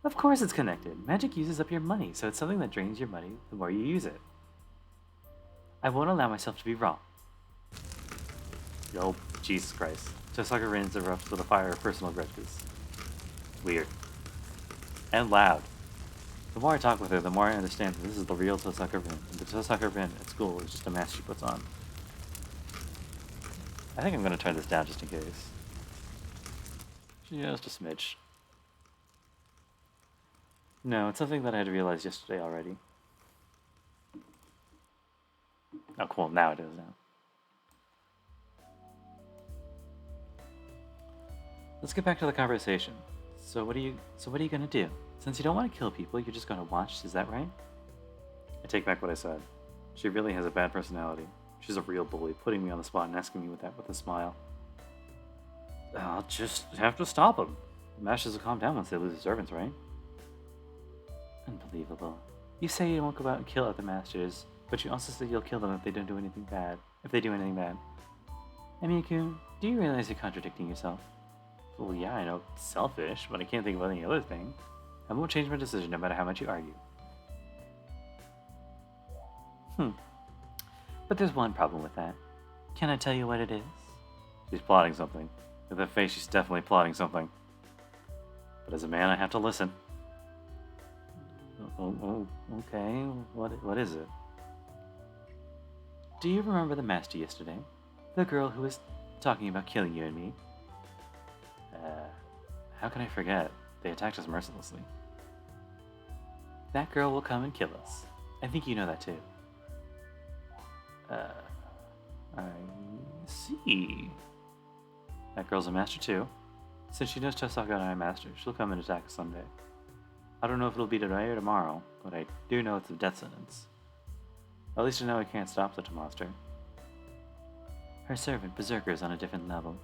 Of course it's connected. Magic uses up your money, so it's something that drains your money the more you use it. I won't allow myself to be wrong. Yo, Jesus Christ. Tosaka rains erupts with a fire of personal grudges. Weird. And loud. The more I talk with her, the more I understand that this is the real Tosaka Rin, and the Tosaka Rin at school is just a mask she puts on. I think I'm going to turn this down just in case. Just a smidge. No, it's something that I had realized yesterday already. Oh, cool. Now it is now. Let's get back to the conversation. So what are you gonna do? Since you don't want to kill people, you're just gonna watch. Is that right? I take back what I said. She really has a bad personality. She's a real bully, putting me on the spot and asking me with a smile. I'll just have to stop them. The masters will calm down once they lose the servants, right? Unbelievable. You say you won't go out and kill other masters, but you also say you'll kill them if they don't do anything bad. If they do anything bad. Emi-kun, do you realize you're contradicting yourself? Well, yeah, I know it's selfish, but I can't think of any other thing. I won't change my decision no matter how much you argue. But there's one problem with that. Can I tell you what it is? She's plotting something. With her face, she's definitely plotting something. But as a man, I have to listen. Okay. What is it? Do you remember the master yesterday? The girl who was talking about killing you and me? How can I forget? They attacked us mercilessly. That girl will come and kill us. I think you know that too. I see. That girl's a master too. Since she knows Tosaka and I are masters, she'll come and attack us someday. I don't know if it'll be today or tomorrow, but I do know it's a death sentence. At least I know I can't stop such a monster. Her servant, Berserker, is on a different level.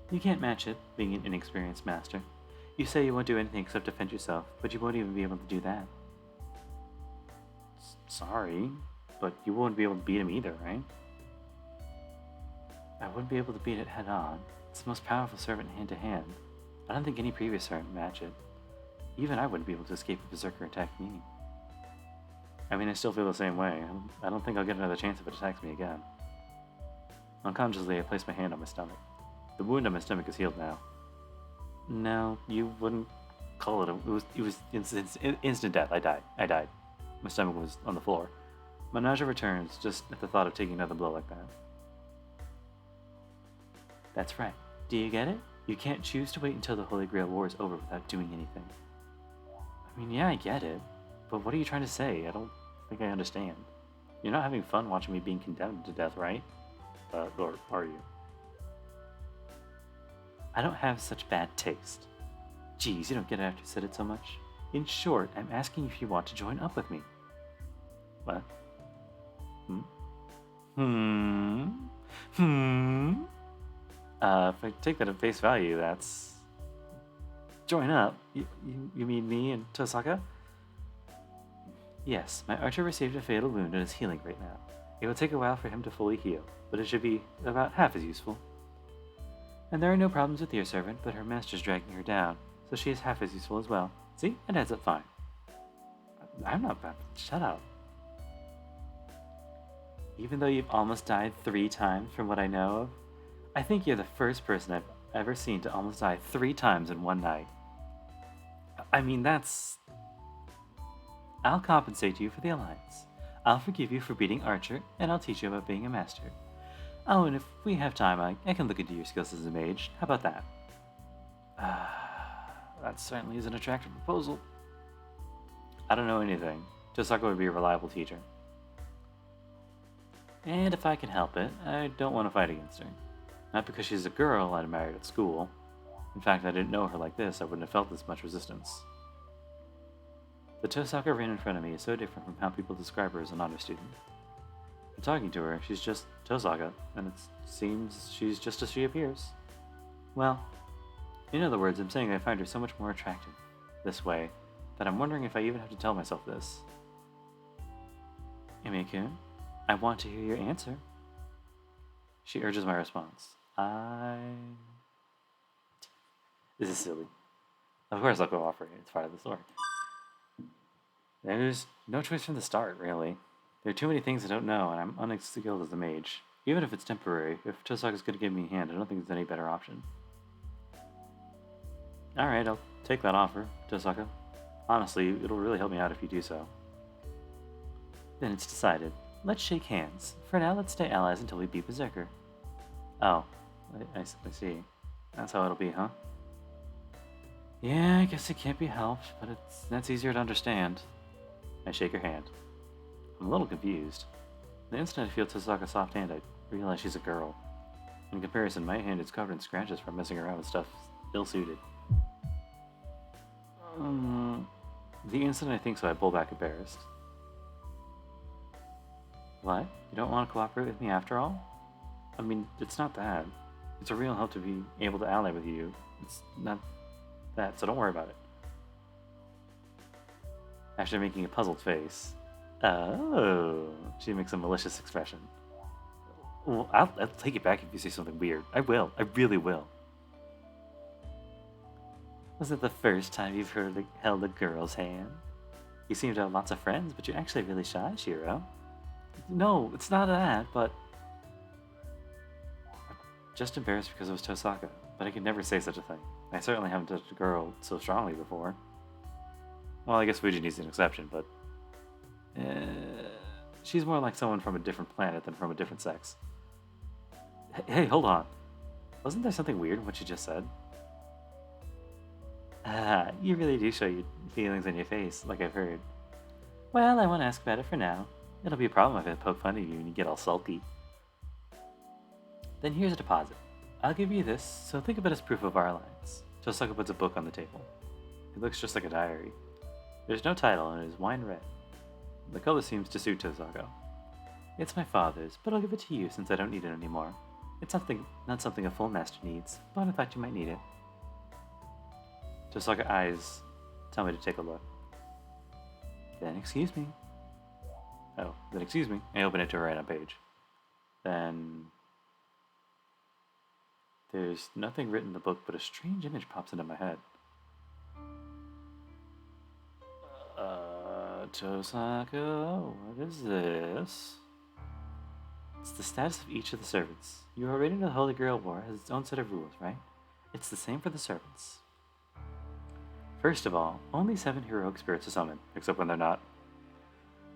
You can't match it, being an inexperienced master. You say you won't do anything except defend yourself, but you won't even be able to do that. Sorry, but you won't be able to beat him either, right? I wouldn't be able to beat it head on. It's the most powerful servant hand to hand. I don't think any previous servant match it. Even I wouldn't be able to escape a Berserker attack me. I mean, I still feel the same way. I don't think I'll get another chance if it attacks me again. Unconsciously, I place my hand on my stomach. The wound on my stomach is healed now. No, you wouldn't call it it was instant death. I died. My stomach was on the floor. My nausea returns just at the thought of taking another blow like that. That's right. Do you get it? You can't choose to wait until the Holy Grail War is over without doing anything. I mean, yeah, I get it. But what are you trying to say? I don't think I understand. You're not having fun watching me being condemned to death, right? Or are you? I don't have such bad taste. Geez, you don't get it after you said it so much. In short, I'm asking if you want to join up with me. What? If I take that at face value, that's... Join up? You mean me and Tosaka? Yes, my archer received a fatal wound and is healing right now. It will take a while for him to fully heal, but it should be about half as useful. And there are no problems with your servant, but her master's dragging her down, so she is half as useful as well. See? It adds up fine. I'm not bad. Shut up. Even though you've almost died 3 times from what I know of, I think you're the first person I've ever seen to almost die 3 times in one night. I mean, that's... I'll compensate you for the alliance. I'll forgive you for beating Archer, and I'll teach you about being a master. Oh, and if we have time, I can look into your skills as a mage. How about that? That certainly is an attractive proposal. I don't know anything. Tosaka would be a reliable teacher. And if I can help it, I don't want to fight against her. Not because she's a girl I'd married at school. In fact, if I didn't know her like this, I wouldn't have felt this much resistance. The Tosaka Rin in front of me is so different from how people describe her as an honor student. In talking to her, she's just Tosaka, and it seems she's just as she appears. Well, in other words, I'm saying I find her so much more attractive this way that I'm wondering if I even have to tell myself this. Emi-kun, I want to hear your answer. She urges my response. This is silly. Of course I'll cooperate. It's part of the story. There's no choice from the start, really. There are too many things I don't know, and I'm unskilled as a mage. Even if it's temporary, if Tosaka's going to give me a hand, I don't think there's any better option. Alright, I'll take that offer, Tosaka. Honestly, it'll really help me out if you do so. Then it's decided. Let's shake hands. For now, let's stay allies until we beat Berserker. Oh, I see. That's how it'll be, huh? Yeah, I guess it can't be helped, but that's easier to understand. I shake her hand. I'm a little confused. The instant I feel Tosaka's soft hand, I realize she's a girl. In comparison, my hand is covered in scratches from messing around with stuff ill-suited. The instant I think so, I pull back embarrassed. What? You don't want to cooperate with me after all? I mean, it's not that. It's a real help to be able to ally with you. It's not that, so don't worry about it. After making a puzzled face. Oh, she makes a malicious expression. Well, I'll take it back if you say something weird. I will. I really will. Was it the first time you've held a girl's hand? You seem to have lots of friends, but you're actually really shy, Shiro. No, it's not that, but... I'm just embarrassed because it was Tosaka, but I could never say such a thing. I certainly haven't touched a girl so strongly before. Well, I guess Fuji needs an exception, but... she's more like someone from a different planet than from a different sex. Hey, hold on. Wasn't there something weird in what you just said? Ah, you really do show your feelings on your face, like I've heard. Well, I won't ask about it for now. It'll be a problem if I poke fun at you and you get all sulky. Then here's a deposit. I'll give you this, so think of it as proof of our alliance. Tosaka puts a book on the table. It looks just like a diary. There's no title and it is wine red. The color seems to suit Tosaka. It's my father's, but I'll give it to you since I don't need it anymore. It's not something a full master needs, but I thought you might need it. Tosaka eyes tell me to take a look. Then excuse me. Oh, then excuse me. I open it to right on page. Then there's nothing written in the book, but a strange image pops into my head. Tosaka, what is this? It's the status of each of the servants. You are rated the Holy Grail War has its own set of rules, right? It's the same for the servants. First of all, only 7 heroic spirits are summoned, except when they're not.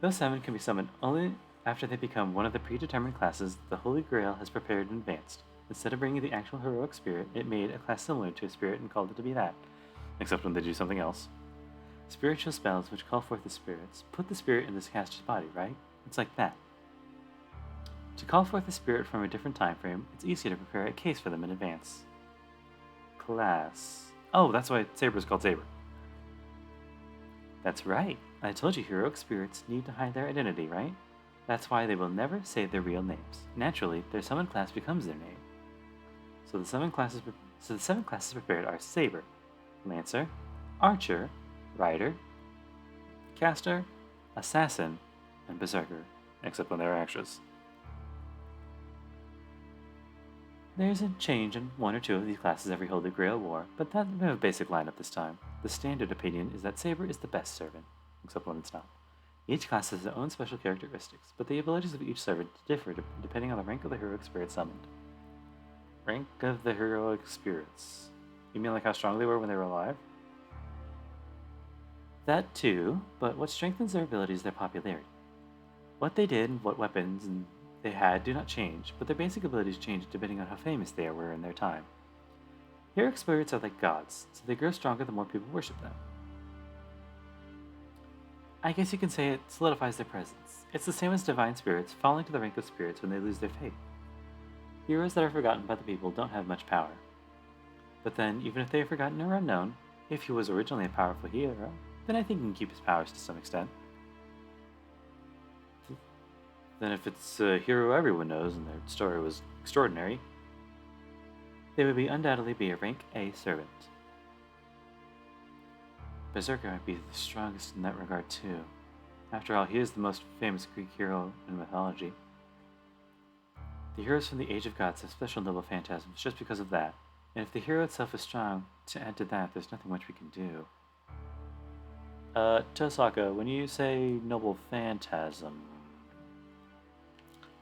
Those 7 can be summoned only after they become one of the predetermined classes the Holy Grail has prepared in advance. Instead of bringing the actual heroic spirit, it made a class similar to a spirit and called it to be that, except when they do something else. Spiritual spells which call forth the spirits put the spirit in this caster's body, right? It's like that. To call forth a spirit from a different time frame, it's easier to prepare a case for them in advance. Class. Oh, that's why Saber is called Saber. That's right. I told you heroic spirits need to hide their identity, right? That's why they will never say their real names. Naturally, their summoned class becomes their name. So the 7 classes prepared are Saber, Lancer, Archer, Rider, Caster, Assassin, and Berserker, except when they're extras. There's a change in 1 or 2 of these classes every Holy Grail War, but that's a basic lineup this time. The standard opinion is that Saber is the best servant, except when it's not. Each class has their own special characteristics, but the abilities of each servant differ depending on the rank of the heroic spirit summoned. Rank of the heroic spirits. You mean like how strong they were when they were alive? That too, but what strengthens their ability is their popularity. What they did and what weapons they had do not change, but their basic abilities change depending on how famous they were in their time. Heroic spirits are like gods, so they grow stronger the more people worship them. I guess you can say it solidifies their presence. It's the same as divine spirits falling to the rank of spirits when they lose their faith. Heroes that are forgotten by the people don't have much power. But then, even if they are forgotten or unknown, if he was originally a powerful hero, then I think he can keep his powers to some extent. Then if it's a hero everyone knows and their story was extraordinary, they would undoubtedly be a rank A servant. Berserker might be the strongest in that regard too. After all, he is the most famous Greek hero in mythology. The heroes from the Age of Gods have special noble phantasms just because of that, and if the hero itself is strong, to add to that, there's nothing much we can do. Tosaka, when you say noble phantasm,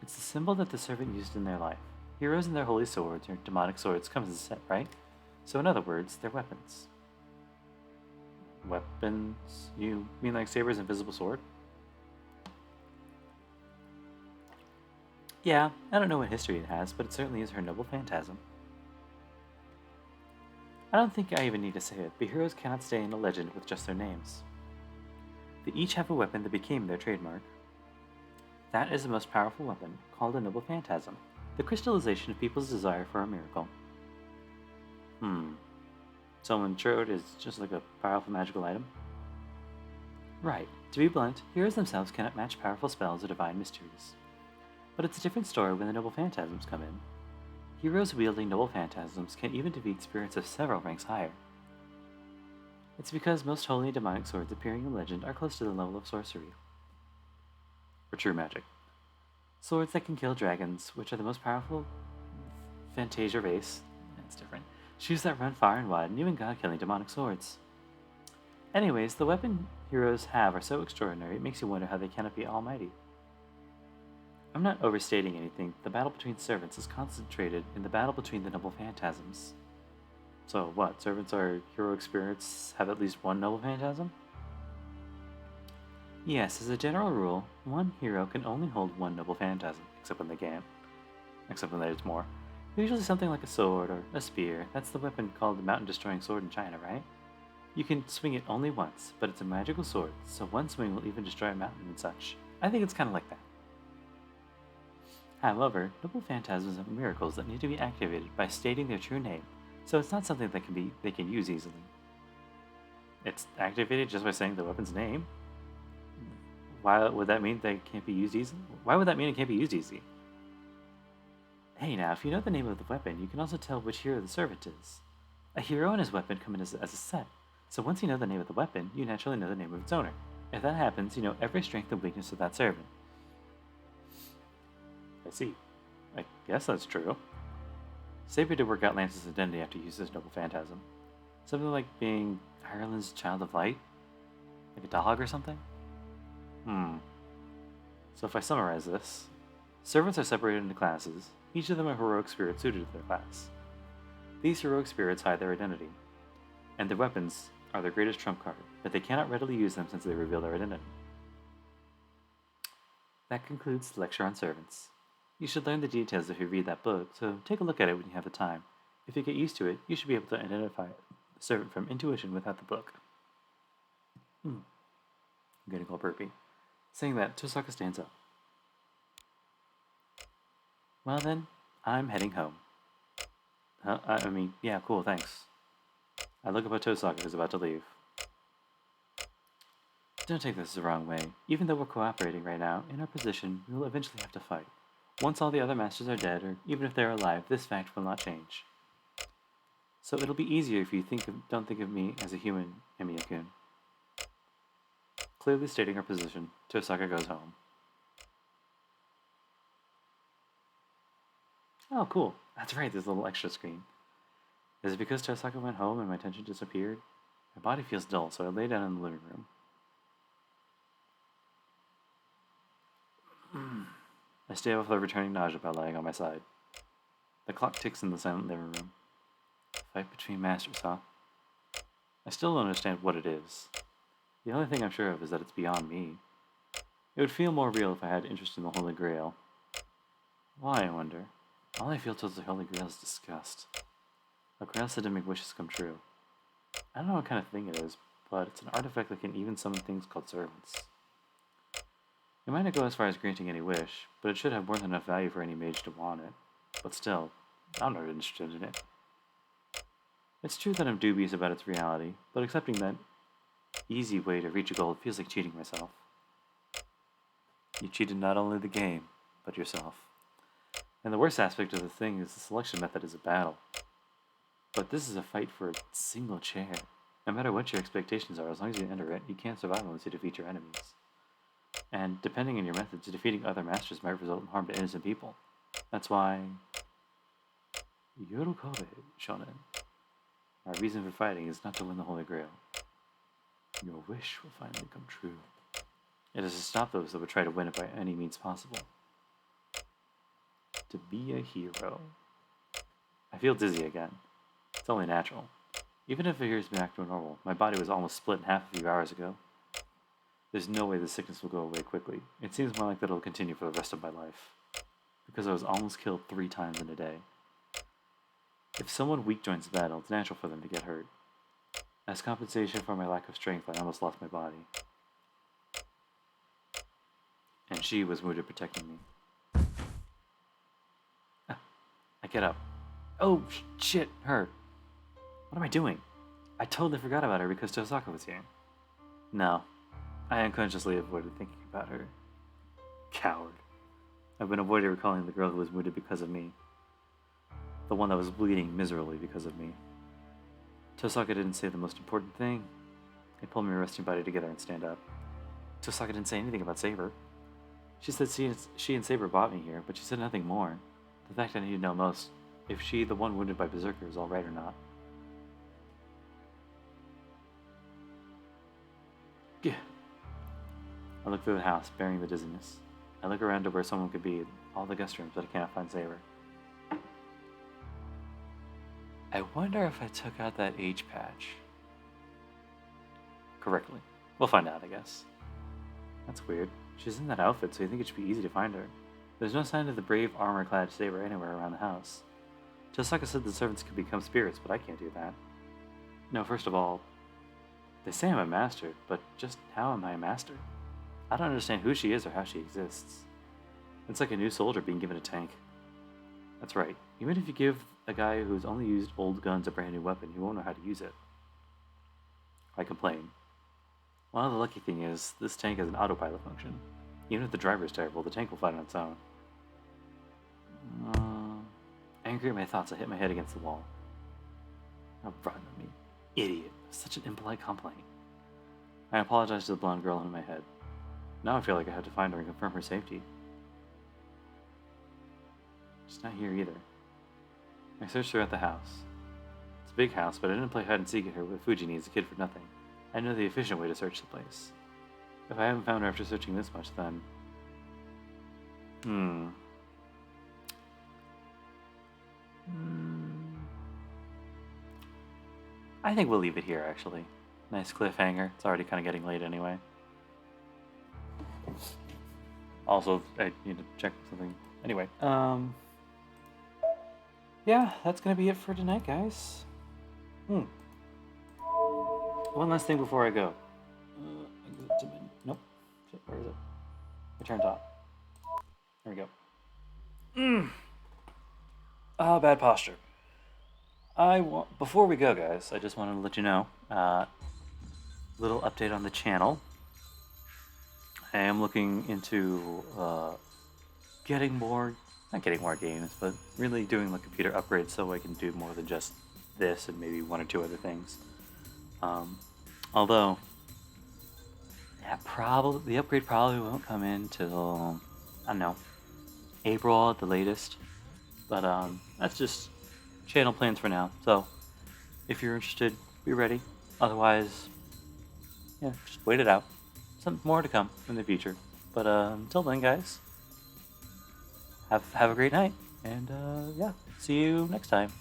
it's the symbol that the servant used in their life. Heroes and their holy swords or demonic swords comes as a set, right? So in other words, they're weapons. Weapons? You mean like Saber's invisible sword? Yeah, I don't know what history it has, but it certainly is her noble phantasm. I don't think I even need to say it, but heroes cannot stay in a legend with just their names. They each have a weapon that became their trademark. That is the most powerful weapon, called a noble phantasm, the crystallization of people's desire for a miracle. Someone Trode is just like a powerful magical item? Right. To be blunt, heroes themselves cannot match powerful spells or divine mysteries. But it's a different story when the noble phantasms come in. Heroes wielding noble phantasms can even defeat spirits of several ranks higher. It's because most holy and demonic swords appearing in legend are close to the level of sorcery. Or true magic. Swords that can kill dragons, which are the most powerful Fantasia race, that's different, shoes that run far and wide, and even god-killing demonic swords. Anyways, the weapon heroes have are so extraordinary it makes you wonder how they cannot be almighty. I'm not overstating anything. The battle between servants is concentrated in the battle between the noble phantasms. So what, servants are heroic spirits have at least one noble phantasm? Yes, as a general rule, one hero can only hold one noble phantasm, except when they can't. Except when there's more. Usually something like a sword or a spear. That's the weapon called the mountain-destroying sword in China, right? You can swing it only once, but it's a magical sword, so one swing will even destroy a mountain and such. I think it's kind of like that. However, noble phantasms are miracles that need to be activated by stating their true name, so it's not something that they can use easily. It's activated just by saying the weapon's name? Why would that mean they can't be used easily? Why would that mean it can't be used easy? Hey now, if you know the name of the weapon, you can also tell which hero the servant is. A hero and his weapon come in as a set, so once you know the name of the weapon, you naturally know the name of its owner. If that happens, you know every strength and weakness of that servant. I see. I guess that's true. Saber did work out Lance's identity after he used his noble phantasm. Something like being Ireland's child of light? Like a dog or something? So if I summarize this, servants are separated into classes, each of them a heroic spirit suited to their class. These heroic spirits hide their identity, and their weapons are their greatest trump card, but they cannot readily use them since they reveal their identity. That concludes the lecture on servants. You should learn the details if you read that book, so take a look at it when you have the time. If you get used to it, you should be able to identify the servant from intuition without the book. I'm getting all burpy. Saying that, Tosaka stands up. Well then, I'm heading home. Yeah, cool, thanks. I look up at Tosaka, who's about to leave. Don't take this the wrong way. Even though we're cooperating right now, in our position, we will eventually have to fight. Once all the other masters are dead, or even if they're alive, this fact will not change. So it'll be easier if you don't think of me as a human, Emiya-kun. Clearly stating her position, Tosaka goes home. Oh, cool. That's right, there's a little extra screen. Is it because Tosaka went home and my attention disappeared? My body feels dull, so I lay down in the living room. I stay off the returning nausea by lying on my side. The clock ticks in the silent living room. Fight between masters, huh? I still don't understand what it is. The only thing I'm sure of is that it's beyond me. It would feel more real if I had interest in the Holy Grail. Why, I wonder? All I feel towards the Holy Grail is disgust. A grail said to make wishes come true. I don't know what kind of thing it is, but it's an artifact that can even summon things called servants. It might not go as far as granting any wish, but it should have more than enough value for any mage to want it. But still, I'm not interested in it. It's true that I'm dubious about its reality, but accepting that easy way to reach a goal feels like cheating myself. You cheated not only the game, but yourself. And the worst aspect of the thing is the selection method is a battle. But this is a fight for a single chair. No matter what your expectations are, as long as you enter it, you can't survive unless you defeat your enemies. And depending on your methods, defeating other masters might result in harm to innocent people. That's why... Yorukobe, Shonen. Our reason for fighting is not to win the Holy Grail. Your wish will finally come true. It is to stop those that would try to win it by any means possible. To be a hero. I feel dizzy again. It's only natural. Even if it appears to be back to normal, my body was almost split in half a few hours ago. There's no way the sickness will go away quickly. It seems more like that it'll continue for the rest of my life. Because I was almost killed 3 times in a day. If someone weak joins the battle, it's natural for them to get hurt. As compensation for my lack of strength, I almost lost my body. And she was wounded protecting me. I get up. Oh, shit, her. What am I doing? I totally forgot about her because Tosaka was here. No, I unconsciously avoided thinking about her. Coward. I've been avoiding recalling the girl who was wounded because of me. The one that was bleeding miserably because of me. Tosaka didn't say the most important thing. They pulled my resting body together and stand up. Tosaka didn't say anything about Saber. She said she and Saber brought me here, but she said nothing more. The fact I need to know most, if she, the one wounded by Berserker, is alright or not. Yeah. I look through the house, bearing the dizziness. I look around to where someone could be in all the guest rooms, but I cannot find Saber. I wonder if I took out that H patch correctly. We'll find out, I guess. That's weird. She's in that outfit, so you think it should be easy to find her. There's no sign of the brave, armor-clad Saber anywhere around the house. Tosaka said the servants could become spirits, but I can't do that. No, first of all, they say I'm a master, but just how am I a master? I don't understand who she is or how she exists. It's like a new soldier being given a tank. That's right. Even if you give a guy who's only used old guns a brand new weapon, he won't know how to use it. I complain. Well, the lucky thing is, this tank has an autopilot function. Even if the driver is terrible, the tank will fight on its own. Angry at my thoughts, I hit my head against the wall. Oh, run at me. Idiot. Such an impolite complaint. I apologize to the blonde girl in my head. Now I feel like I have to find her and confirm her safety. She's not here either. I searched throughout the house. It's a big house, but I didn't play hide and seek at her with Fujini as a kid for nothing. I know the efficient way to search the place. If I haven't found her after searching this much, then... I think we'll leave it here, actually. Nice cliffhanger. It's already kind of getting late anyway. Also, I need to check something. Anyway, yeah, that's gonna be it for tonight, guys. One last thing before I go. Nope. Shit, where is it? Return top. There we go. Bad posture. Before we go, guys, I just wanted to let you know, little update on the channel. I am looking into not getting more games, but really doing the computer upgrades so I can do more than just this and maybe 1 or 2 other things. Although, yeah, the upgrade probably won't come in till, I don't know, April at the latest. But that's just channel plans for now. So if you're interested, be ready. Otherwise, yeah, just wait it out. Some more to come in the future. But until then, guys, have a great night. And yeah, see you next time.